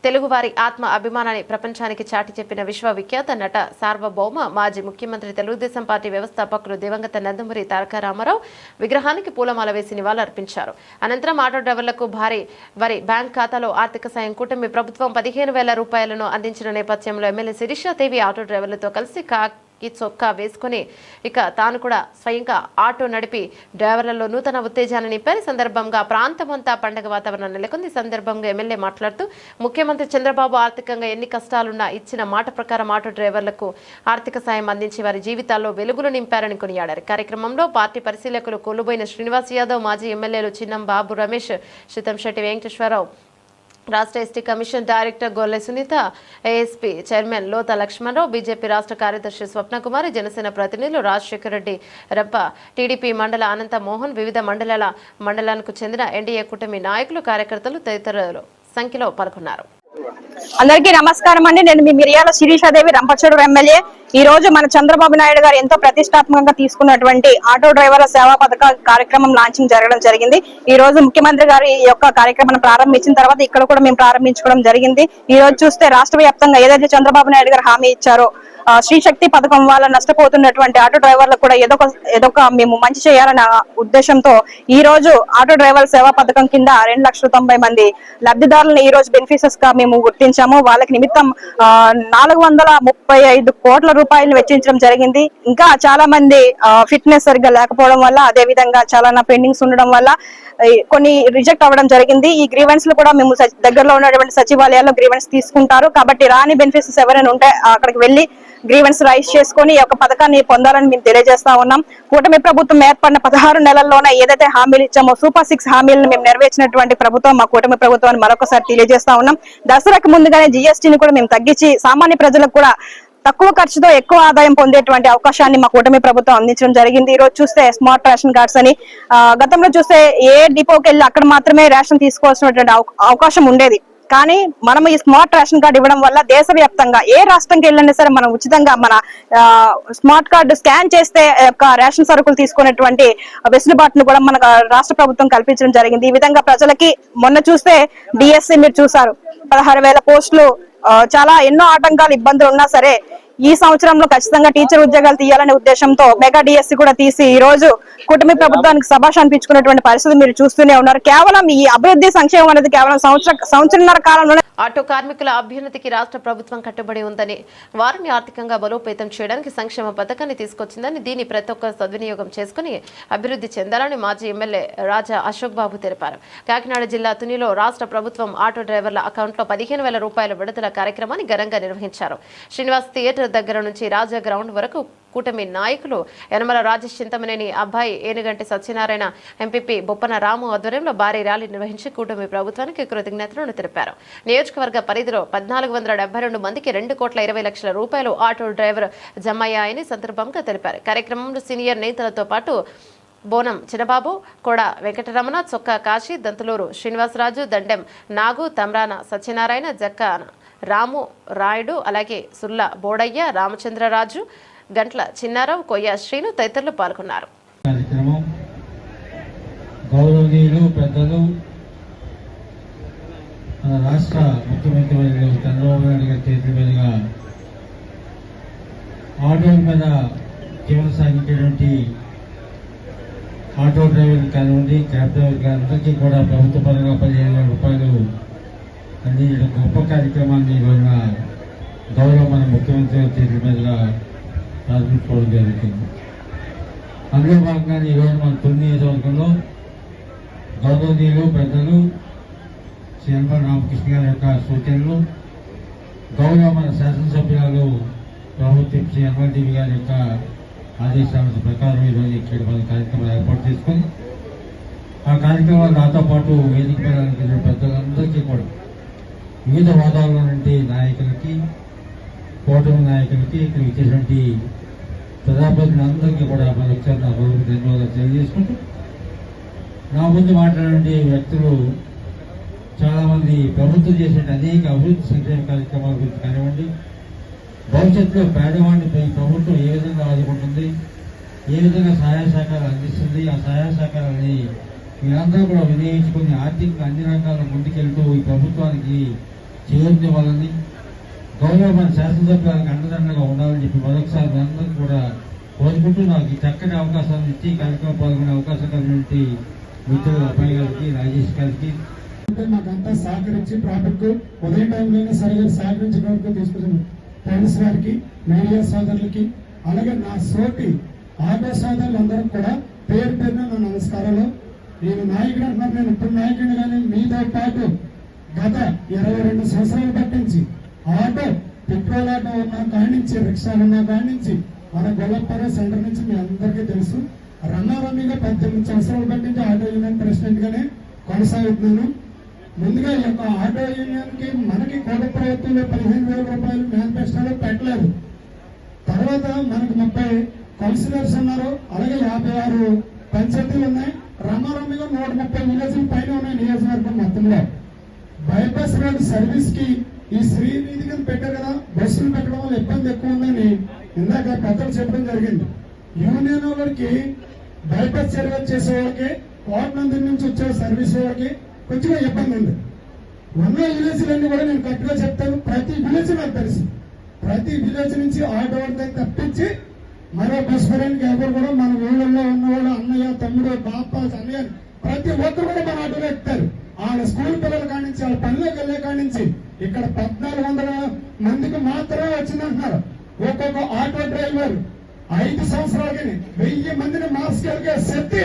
తెలుగువారి ఆత్మ అభిమానాన్ని ప్రపంచానికి చాటి చెప్పిన విశ్వవిఖ్యాత నట సార్వభౌమ మాజీ ముఖ్యమంత్రి తెలుగుదేశం పార్టీ వ్యవస్థాపకులు దివంగత నందమూరి తారక రామారావు విగ్రహానికి పూలమాల వేసి నివాళులర్పించారు. అనంతరం ఆటో డ్రైవర్లకు భారీ వారి బ్యాంక్ ఖాతాలో ఆర్థిక సాయం కూటమి ప్రభుత్వం 15,000 రూపాయలను అందించిన నేపథ్యంలో ఎమ్మెల్యే శిరీషాదేవి ఆటో డ్రైవర్లతో కలిసి చొక్కా వేసుకుని ఇక తాను కూడా స్వయంగా ఆటో నడిపి డ్రైవర్లలో నూతన ఉత్తేజాన్ని నింపారు. సందర్భంగా ప్రాంతమంతా పండగ వాతావరణం నెలకొంది. సందర్భంగా ఎమ్మెల్యే మాట్లాడుతూ ముఖ్యమంత్రి చంద్రబాబు ఆర్థికంగా ఎన్ని కష్టాలున్నా ఇచ్చిన మాట ప్రకారం ఆటో డ్రైవర్లకు ఆర్థిక సాయం అందించి వారి జీవితాల్లో వెలుగులు నింపారని కొనియాడారు. కార్యక్రమంలో పార్టీ పరిశీలకులు కొలుబోయిన శ్రీనివాస్ యాదవ్, మాజీ ఎమ్మెల్యేలు చిన్నం బాబు రమేష్, శితంశెట్టి వెంకటేశ్వరరావు, రాష్ట్ర ST commission director Golle Sunitha, ASP chairman Lotha Lakshmana Rao, BJP రాష్ట్ర కార్యదర్శి స్వప్నకుమారి, జనసేన ప్రతినిధులు రాజశేఖర్ రెడ్డి రప్ప, టీడీపీ మండల అనంత మోహన్, వివిధ మండలాలకు చెందిన ఎన్డీఏ కూటమి నాయకులు, కార్యకర్తలు తదితరులు సంఖ్యలో పాల్గొన్నారు. అందరికీ నమస్కారం అండి. నేను మీ మిరియాల శిరీషాదేవి, రంపచోడవరం ఎమ్మెల్యే. ఈ రోజు మన చంద్రబాబు నాయుడు గారు ఎంతో ప్రతిష్టాత్మకంగా తీసుకున్నటువంటి ఆటో డ్రైవర్ల సేవా పథక కార్యక్రమం లాంచింగ్ జరగడం జరిగింది. ఈ రోజు ముఖ్యమంత్రి గారు ఈ యొక్క కార్యక్రమాన్ని ప్రారంభించిన తర్వాత ఇక్కడ కూడా మేము ప్రారంభించుకోవడం జరిగింది. ఈ రోజు చూస్తే రాష్ట్ర వ్యాప్తంగా ఏదైతే చంద్రబాబు నాయుడు గారు హామీ ఇచ్చారో శ్రీ శక్తి పథకం వల్ల నష్టపోతున్నటువంటి ఆటో డ్రైవర్లకు కూడా ఏదో ఒక మేము మంచి చేయాలన్న ఉద్దేశంతో ఈ రోజు ఆటో డ్రైవర్ సేవా పథకం కింద 2,90,000 మంది లబ్ధిదారులను ఈ రోజు బెనిఫిషియర్స్ గా మేము గుర్తించాము. వాళ్ళకి నిమిత్తం 435 కోట్ల రూపాయలను వెచ్చించడం జరిగింది. ఇంకా చాలా మంది ఫిట్నెస్ సరిగ్గా లేకపోవడం వల్ల, అదే విధంగా చాలా పెండింగ్స్ ఉండడం వల్ల కొన్ని రిజెక్ట్ అవ్వడం జరిగింది. ఈ గ్రీవెన్స్ లు కూడా మేము దగ్గరలో ఉన్నటువంటి సచివాలయాల్లో గ్రీవెన్స్ తీసుకుంటారు. కాబట్టి రాని బెనిఫిట్స్ ఎవరైనా ఉంటే అక్కడికి వెళ్లి గ్రీవెన్స్ రైజ్ చేసుకుని ఈ యొక్క పథకాన్ని పొందాలని మేము తెలియజేస్తా ఉన్నాం. కూటమి ప్రభుత్వం ఏర్పడిన 16 నెలల్లోనే ఏదైతే హామీలు ఇచ్చామో సూపర్ 6 హామీలను మేము నెరవేర్చినటువంటి ప్రభుత్వం మా కూటమి ప్రభుత్వాన్ని మరొకసారి తెలియజేస్తా ఉన్నాం. దసరాకు ముందుగానే జీఎస్టీని కూడా మేము తగ్గించి సామాన్య ప్రజలకు కూడా తక్కువ ఖర్చుతో ఎక్కువ ఆదాయం పొందేటువంటి అవకాశాన్ని మా కూటమి ప్రభుత్వం అందించడం జరిగింది. ఈ రోజు చూస్తే స్మార్ట్ రేషన్ కార్డ్స్ అని గతంలో చూస్తే ఏ డిపోకి వెళ్ళి అక్కడ మాత్రమే రేషన్ తీసుకోవాల్సినటువంటి అవకాశం ఉండేది. కానీ మనం ఈ స్మార్ట్ రేషన్ కార్డు ఇవ్వడం వల్ల దేశవ్యాప్తంగా ఏ రాష్ట్రంకి వెళ్ళినా సరే మనం ఉచితంగా మన స్మార్ట్ కార్డు స్కాన్ చేస్తే రేషన్ సరుకులు తీసుకునేటువంటి వెసులుబాటును కూడా మన రాష్ట్ర ప్రభుత్వం కల్పించడం జరిగింది. ఈ విధంగా ప్రజలకి మొన్న చూస్తే డిఎస్సి మీరు చూసారు, 16,000 పోస్టులు, చాలా ఎన్నో ఆటంకాలు ఇబ్బందులు ఉన్నా సరే ఈ సంవత్సరంలో ఖచ్చితంగా టీచర్ ఉద్యోగాలు తీయాలనే ఉద్దేశంతో మెగా డిఎస్సి కూడా తీసి ఈ రోజు కూటమి ప్రభుత్వానికి శభాష్ అనిపించుకున్నటువంటి పరిస్థితి మీరు చూస్తూనే ఉన్నారు. కేవలం ఈ అభివృద్ధి సంక్షేమం అనేది కేవలం సంవత్సరన్నర కాలంలో ఆటో కార్మికుల అభ్యున్నతికి రాష్ట్ర ప్రభుత్వం కట్టుబడి ఉందని, వారిని ఆర్థికంగా బలోపేతం చేయడానికి సంక్షేమ పథకాన్ని తీసుకొచ్చిందని, దీన్ని ప్రతి ఒక్కరు సద్వినియోగం చేసుకుని అభివృద్ధి చెందాలని మాజీ ఎమ్మెల్యే రాజా అశోక్ బాబు తెలిపారు. కాకినాడ జిల్లా తునిలో రాష్ట్ర ప్రభుత్వం ఆటో డ్రైవర్ల అకౌంట్లో 15,000 రూపాయల విడుదల కార్యక్రమాన్ని ఘనంగా నిర్వహించారు. శ్రీనివాస్ థియేటర్ దగ్గర నుంచి రాజా గ్రౌండ్ వరకు కూటమి నాయకులు యనమల రాజేష్, చింతమనేని అబ్బాయి, ఏనుగంటి సత్యనారాయణ, ఎంపీపీ బొప్పన రాము ఆధ్వర్యంలో భారీ ర్యాలీ నిర్వహించి కూటమి ప్రభుత్వానికి కృతజ్ఞతలను తెలిపారు. నియోజకవర్గ పరిధిలో 1,472 మందికి 2,20,00,000 రూపాయలు ఆటో డ్రైవర్ జమయ్యాయని సందర్భంగా తెలిపారు. కార్యక్రమంలో సీనియర్ నేతలతో పాటు బోనం చిన్నబాబు, కోడ వెంకటరమణ, చొక్కా కాశీ, దంతులూరు శ్రీనివాసరాజు, దండెం నాగు, తమ్రాన సత్యనారాయణ, జక్కాన రాము రాయుడు, అలాగే సుల్ల బోడయ్య, రామచంద్రరాజు, గంట్ల చిన్నారావు, కొయ్య శ్రీను తదితరులు పాల్గొన్నారు. గౌరవనీయులు పెద్దలు మన రాష్ట్ర ముఖ్యమంత్రి చంద్రబాబు నాయుడు గారి చేతుల మీదుగా ఆటోల మీద జీవన సాగించేటువంటి ఆటో డ్రైవర్లు కానివ్వండి, క్యాబ్ డ్రైవర్లు అందరికీ కూడా ప్రభుత్వ పరంగా 15,000 రూపాయలు అందించడం గొప్ప కార్యక్రమాన్ని ఈ రోజున గౌరవ మన ముఖ్యమంత్రి చేతుల మీదుగా ప్రారంభించుకోవడం జరుగుతుంది. అందులో భాగంగానే ఈరోజు మన తొలి నియోజకవర్గంలో గౌరవనీయులు పెద్దలు శ్రీ యనమల రామకృష్ణ గారి యొక్క సూచనలు, గౌరవ మన శాసనసభ్యులు ప్రభుత్వ శ్రీ యనమల దేవి గారి యొక్క ఆదేశాల ప్రకారం ఈరోజు ఇక్కడ మన కార్యక్రమాలు ఏర్పాటు చేసుకొని ఆ కార్యక్రమాలు నాతో పాటు వేదిక మీద పెద్దలందరికీ కూడా వివిధ హోదాల్లో నుండి నాయకులకి, కూటమి నాయకులకి, ఇక్కడ ఇచ్చేటువంటి ప్రజాప్రతినిధులందరికీ కూడా మరొకసారి నా ప్రభుత్వ ధన్యవాదాలు తెలియజేసుకుంటూ, నా ముందు మాట్లాడే వ్యక్తులు చాలామంది ప్రభుత్వం చేసే అనేక అభివృద్ధి సంక్షేమ కార్యక్రమాల గురించి కానివ్వండి, భవిష్యత్తులో పేదవాడిని ప్రభుత్వం ఏ విధంగా ఆదుకుంటుంది, ఏ విధంగా సహాయ సహకారాలు అందిస్తుంది, ఆ సహాయ సహకారాన్ని మీరందరూ కూడా వినియోగించుకుని ఆర్థికంగా అన్ని రంగాల్లో ముందుకెళ్తూ ఈ ప్రభుత్వానికి చేయూతనివ్వాలని, గౌరవమైన శాసనసభ్యులకు అండదండగా ఉండాలని చెప్పి మరొకసారి మీ అందరికీ కూడా కోరుకుంటూ, నాకు ఈ చక్కటి అవకాశాన్ని ఇచ్చి కార్యక్రమం పాల్గొనే అవకాశం కలిగినటువంటి మిత్రులు అబ్బాయి గారికి, రాజేష్ గారికి, మాకంతా సహకరించి ట్రాఫిక్ ఉదయం టైంలోనే సరిగా సహకరించిన వరకు తీసుకొచ్చిన పోలీస్ గారికి, మీడియా సోదరులకి, అలాగే నా సోటి ఆటో సోదరులందరూ కూడా పేరు పేరున నా నమస్కారాలు. నేను నాయకుడు అంటున్నారు, నేను ఇప్పుడు నాయకుడు కానీ మీతో పాటు గత 22 సంవత్సరాలు పట్టించి ఆటో పెట్రోల్ ఆటో ఉన్న కాడి నుంచి, రిక్షాలు ఉన్న కాడి నుంచి, మన గొల్లపర సెంటర్ నుంచి మీ అందరికీ తెలుసు. రన్నారన్నీగా 18 సంవత్సరాలు పట్టించి ఆటో యూనియన్ ప్రెసిడెంట్ గానే కొనసాగుతున్నాను. ముందుగా ఈ యొక్క ఆటో యూనియన్ కి మనకి కోట ప్రభుత్వంలో 15,000 రూపాయలు మేనిఫెస్టోలో పెట్టలేదు. తర్వాత మనకు 30 కౌన్సిలర్స్ ఉన్నారు, అలాగే 56 పంచాయతీలు ఉన్నాయి. రమారమ్మిగా 130 విలేజ్ల పైన ఉన్నాయి నియోజకవర్గం మొత్తంలో. బైపాస్ రోడ్ సర్వీస్ కి ఈ శ్రీనిధి కింద పెట్టారు కదా, బస్సులు పెట్టడం వల్ల ఇబ్బంది ఎక్కువ ఉందని ఇందాక పెద్దలు చెప్పడం జరిగింది. యూనియన్ వాళ్ళకి బైపాస్ సర్వీస్ చేసే వాళ్ళకి, కోటనంది నుంచి వచ్చే సర్వీస్ వాళ్ళకి కొంచెం ఇబ్బంది ఉంది. ఉన్న విలేజ్లన్నీ కూడా నేను కరెక్ట్గా చెప్తాను. ప్రతి విలేజ్ నాకు తెలుసు. ప్రతి విలేజ్ నుంచి ఆటో వాళ్ళకి తప్పించి మరో బస్ పడానికి ఎవరు కూడా మన ఊళ్ళల్లో ఉన్నవాళ్ళు, అన్నయ్య, తమ్ముడు, బాప, అన్నయ్య, ప్రతి ఒక్కరు కూడా మన ఆటోలో ఎక్కుతారు. వాళ్ళ స్కూల్ పిల్లల కాడి నుంచి, వాళ్ళ పనిలోకి వెళ్ళే కాడి నుంచి ఇక్కడ 1400 మందికి మాత్రమే వచ్చిందంటున్నారు. ఒక్కొక్క ఆటో డ్రైవర్ 5 సంవత్సరాలకి 1000 మందిని మార్చుకెళ్ళే శక్తి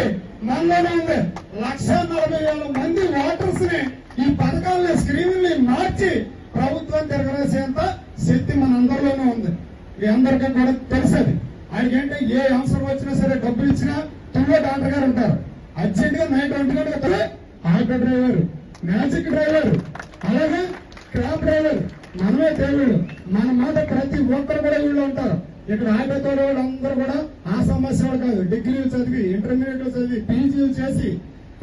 మనలోనే ఉంది. 140,000 మంది ఓటర్స్ ని ఈ పథకాలని, స్క్రీన్లని మార్చి ప్రభుత్వం తిరగరేసేంత శక్తి మన అందరిలోనే ఉంది. మీ అందరికీ కూడా తెలుసది. ఆయనకేంటే ఏ అవసరం వచ్చినా సరే డబ్బులు ఇచ్చినా తుల్లో డాక్టర్ గారు ఉంటారు. అర్జెంట్ గా నైట్ 2 గంటలకు ఆటో డ్రైవర్, మ్యాజిక్ డ్రైవర్, అలాగే క్రాబ్ డ్రైవర్, మనమే దేవుడు. మన మాట ప్రతి ఒక్కరు కూడా వీళ్ళు ఉంటారు. ఇక్కడ ఆటోతో వాళ్ళందరూ కూడా ఆ సమస్యలు కాదు, డిగ్రీలు చదివి, ఇంటర్మీడియట్ చదివి, పీజీలు చేసి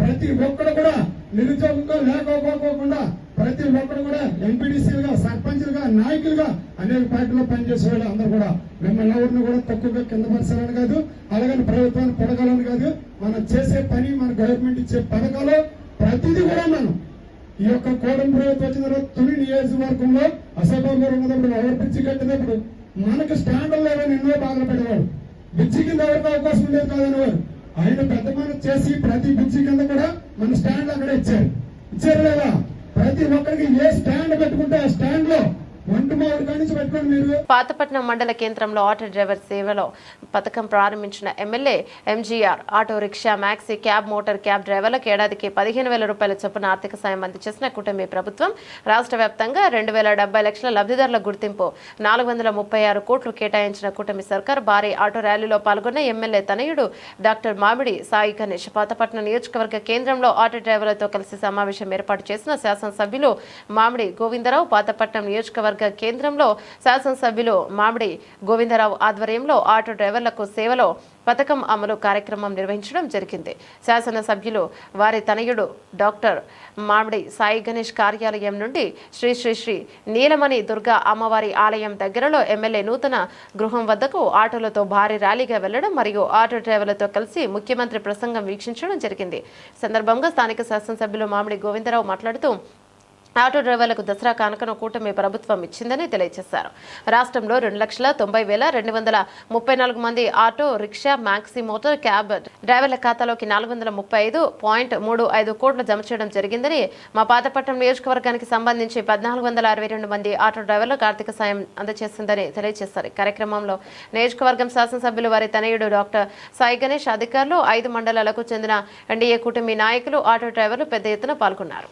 ప్రతి ఒక్కరు కూడా నిరుద్యోగంగా లేకపోకుండా ప్రతి ఒక్కరు కూడా ఎంపీడీసీలుగా, సర్పంచులుగా, నాయకులుగా అనేక పార్టీలో పనిచేసే వాళ్ళు అందరూ కూడా మిమ్మల్ని ఎవరిని కూడా తక్కువగా కింద పరచాలని కాదు, అలాగని ప్రభుత్వాన్ని పొడగాలని కాదు. మనం చేసే పని, మన గవర్నమెంట్ ఇచ్చే పథకాలు ప్రతిదీ కూడా మనం ఈ యొక్క కోటం ప్రభుత్వం వచ్చిన తర్వాత తుని నియోజకవర్గంలో అసభ్యంగా ఉన్నప్పుడు ఎవరు పిచ్చి కట్టినప్పుడు మనకు స్టాండ్ లేవని ఎన్నో బాధలు పడేవాడు. బ్రిడ్జి కింద ఎవరికి అవకాశం ఉండేది కాదనేవారు. ఆయన పెద్ద మనం చేసి ప్రతి బ్రిడ్జి కింద కూడా మన స్టాండ్ అక్కడ ఇచ్చారు లేదా? ప్రతి ఒక్కరికి ఏ స్టాండ్ పెట్టుకుంటే ఆ స్టాండ్ లో పాతపట్నం మండల కేంద్రంలో ఆటో డ్రైవర్ సేవలో పథకం ప్రారంభించిన MLA MGR auto rickshaw, maxi cab, motor cab డ్రైవర్లకు ఏడాదికి 15,000 రూపాయల చొప్పున ఆర్థిక సాయం అందజేసిన కూటమి ప్రభుత్వం రాష్ట్ర వ్యాప్తంగా 2,070 లక్షల లబ్ధిదారుల గుర్తింపు, 436 కోట్లు కేటాయించిన కూటమి సర్కార్ భారీ ఆటో ర్యాలీలో పాల్గొన్న ఎమ్మెల్యే తనయుడు డాక్టర్ మామిడి సాయి గణేష్ పాతపట్నం నియోజకవర్గ కేంద్రంలో ఆటో డ్రైవర్లతో కలిసి సమావేశం ఏర్పాటు చేసిన శాసనసభ్యులు మామిడి గోవిందరావు పాతపట్నం నియోజకవర్గ కేంద్రంలో శాసనసభ్యులు మామిడి గోవిందరావు ఆధ్వర్యంలో ఆటో డ్రైవర్లకు సేవలో పథకం అమలు కార్యక్రమం నిర్వహించడం జరిగింది. శాసనసభ్యులు వారి తనయుడు డాక్టర్ మామిడి సాయి గణేష్ కార్యాలయం నుండి శ్రీ శ్రీ శ్రీ నీలమణి దుర్గా అమ్మవారి ఆలయం దగ్గరలో ఎమ్మెల్యే నూతన గృహం వద్దకు ఆటోలతో భారీ ర్యాలీగా వెళ్లడం మరియు ఆటో డ్రైవర్లతో కలిసి ముఖ్యమంత్రి ప్రసంగం వీక్షించడం జరిగింది. సందర్భంగా స్థానిక శాసనసభ్యులు మామిడి గోవిందరావు మాట్లాడుతూ ఆటో డ్రైవర్లకు దసరా కానుకను కూటమి ప్రభుత్వం ఇచ్చిందని తెలియజేశారు. రాష్ట్రంలో 2,90,234 మంది auto rickshaw, maxi, motor cab డ్రైవర్ల ఖాతాలోకి 435.35 కోట్లు జమ చేయడం జరిగిందని, మా పాతపట్నం నియోజకవర్గానికి సంబంధించి 1,462 మంది ఆటో డ్రైవర్లకు ఆర్థిక సాయం అందజేసిందని తెలియజేశారు. కార్యక్రమంలో నియోజకవర్గం శాసనసభ్యులు వారి తనయుడు డాక్టర్ సాయి గణేష్, అధికారులు, 5 మండలాలకు చెందిన ఎన్డీఏ కూటమి నాయకులు, ఆటో డ్రైవర్లు పెద్ద ఎత్తున పాల్గొన్నారు.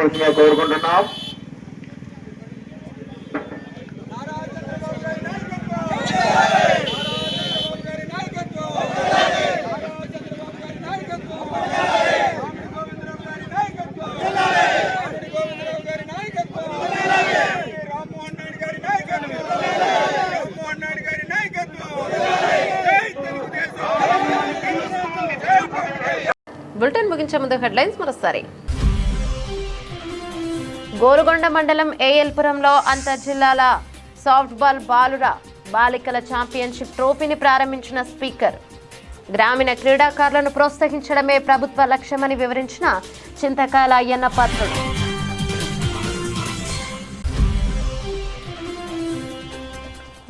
చేయవలసిందిగా కోరుకుంటున్నాం. బులెటిన్ ముగించే ముందు హెడ్లైన్స్ మరోసారి. గోరుగొండ మండలం ఏఎల్పురంలో అంతర్జిల్లాల సాఫ్ట్బాల్ బాలికల ఛాంపియన్షిప్ ట్రోఫీని ప్రారంభించిన స్పీకర్. గ్రామీణ క్రీడాకారులను ప్రోత్సహించడమే ప్రభుత్వ లక్ష్యమని వివరించిన చింతకాయల అయ్యన్న పాత్రుడు.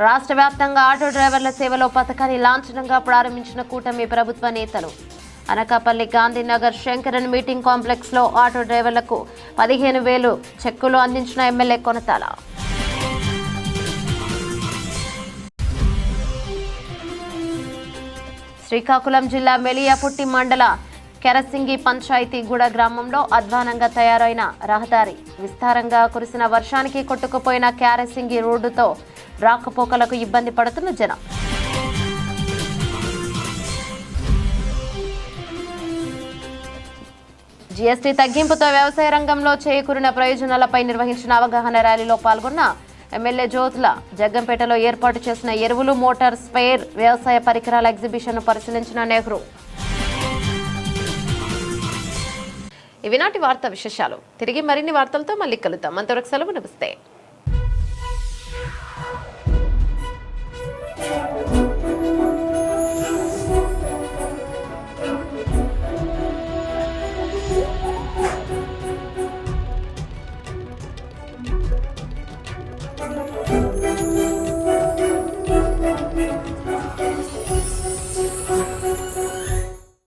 రాష్ట్ర వ్యాప్తంగా ఆటో డ్రైవర్ల సేవలో పథకాన్ని లాంఛనంగా ప్రారంభించిన కూటమి ప్రభుత్వ నేతలు. అనకాపల్లి గాంధీనగర్ శంకరన్ మీటింగ్ కాంప్లెక్స్ లో ఆటో డ్రైవర్లకు 15,000 చెక్కులు అందించిన ఎమ్మెల్యే కొనతాల. శ్రీకాకుళం జిల్లా మెలియాపుట్టి మండల కెరసింగి పంచాయతీ గూడ గ్రామంలో అధ్వానంగా తయారైన రహదారి. విస్తారంగా కురిసిన వర్షానికి కొట్టుకుపోయిన కెరసింగి రోడ్డుతో రాకపోకలకు ఇబ్బంది పడుతున్న జనం. జీఎస్టీ తగ్గింపుతో వ్యవసాయ రంగంలో చేకూరిన ప్రయోజనాలపై నిర్వహించిన అవగాహన ర్యాలీలో పాల్గొన్న ఎమ్మెల్యే జ్యోతుల. జగ్గంపేటలో ఏర్పాటు చేసిన ఎరువులు, మోటార్ స్పేర్, వ్యవసాయ పరికరాల ఎగ్జిబిషన్ను పరిశీలించిన నెహ్రూ. ఇవి నాటి వార్తా విశేషాలు. తిరిగి మరిన్ని వార్తలతో మళ్ళీ కలుద్దాం. అంతవరకు సెలవు. నమస్తే.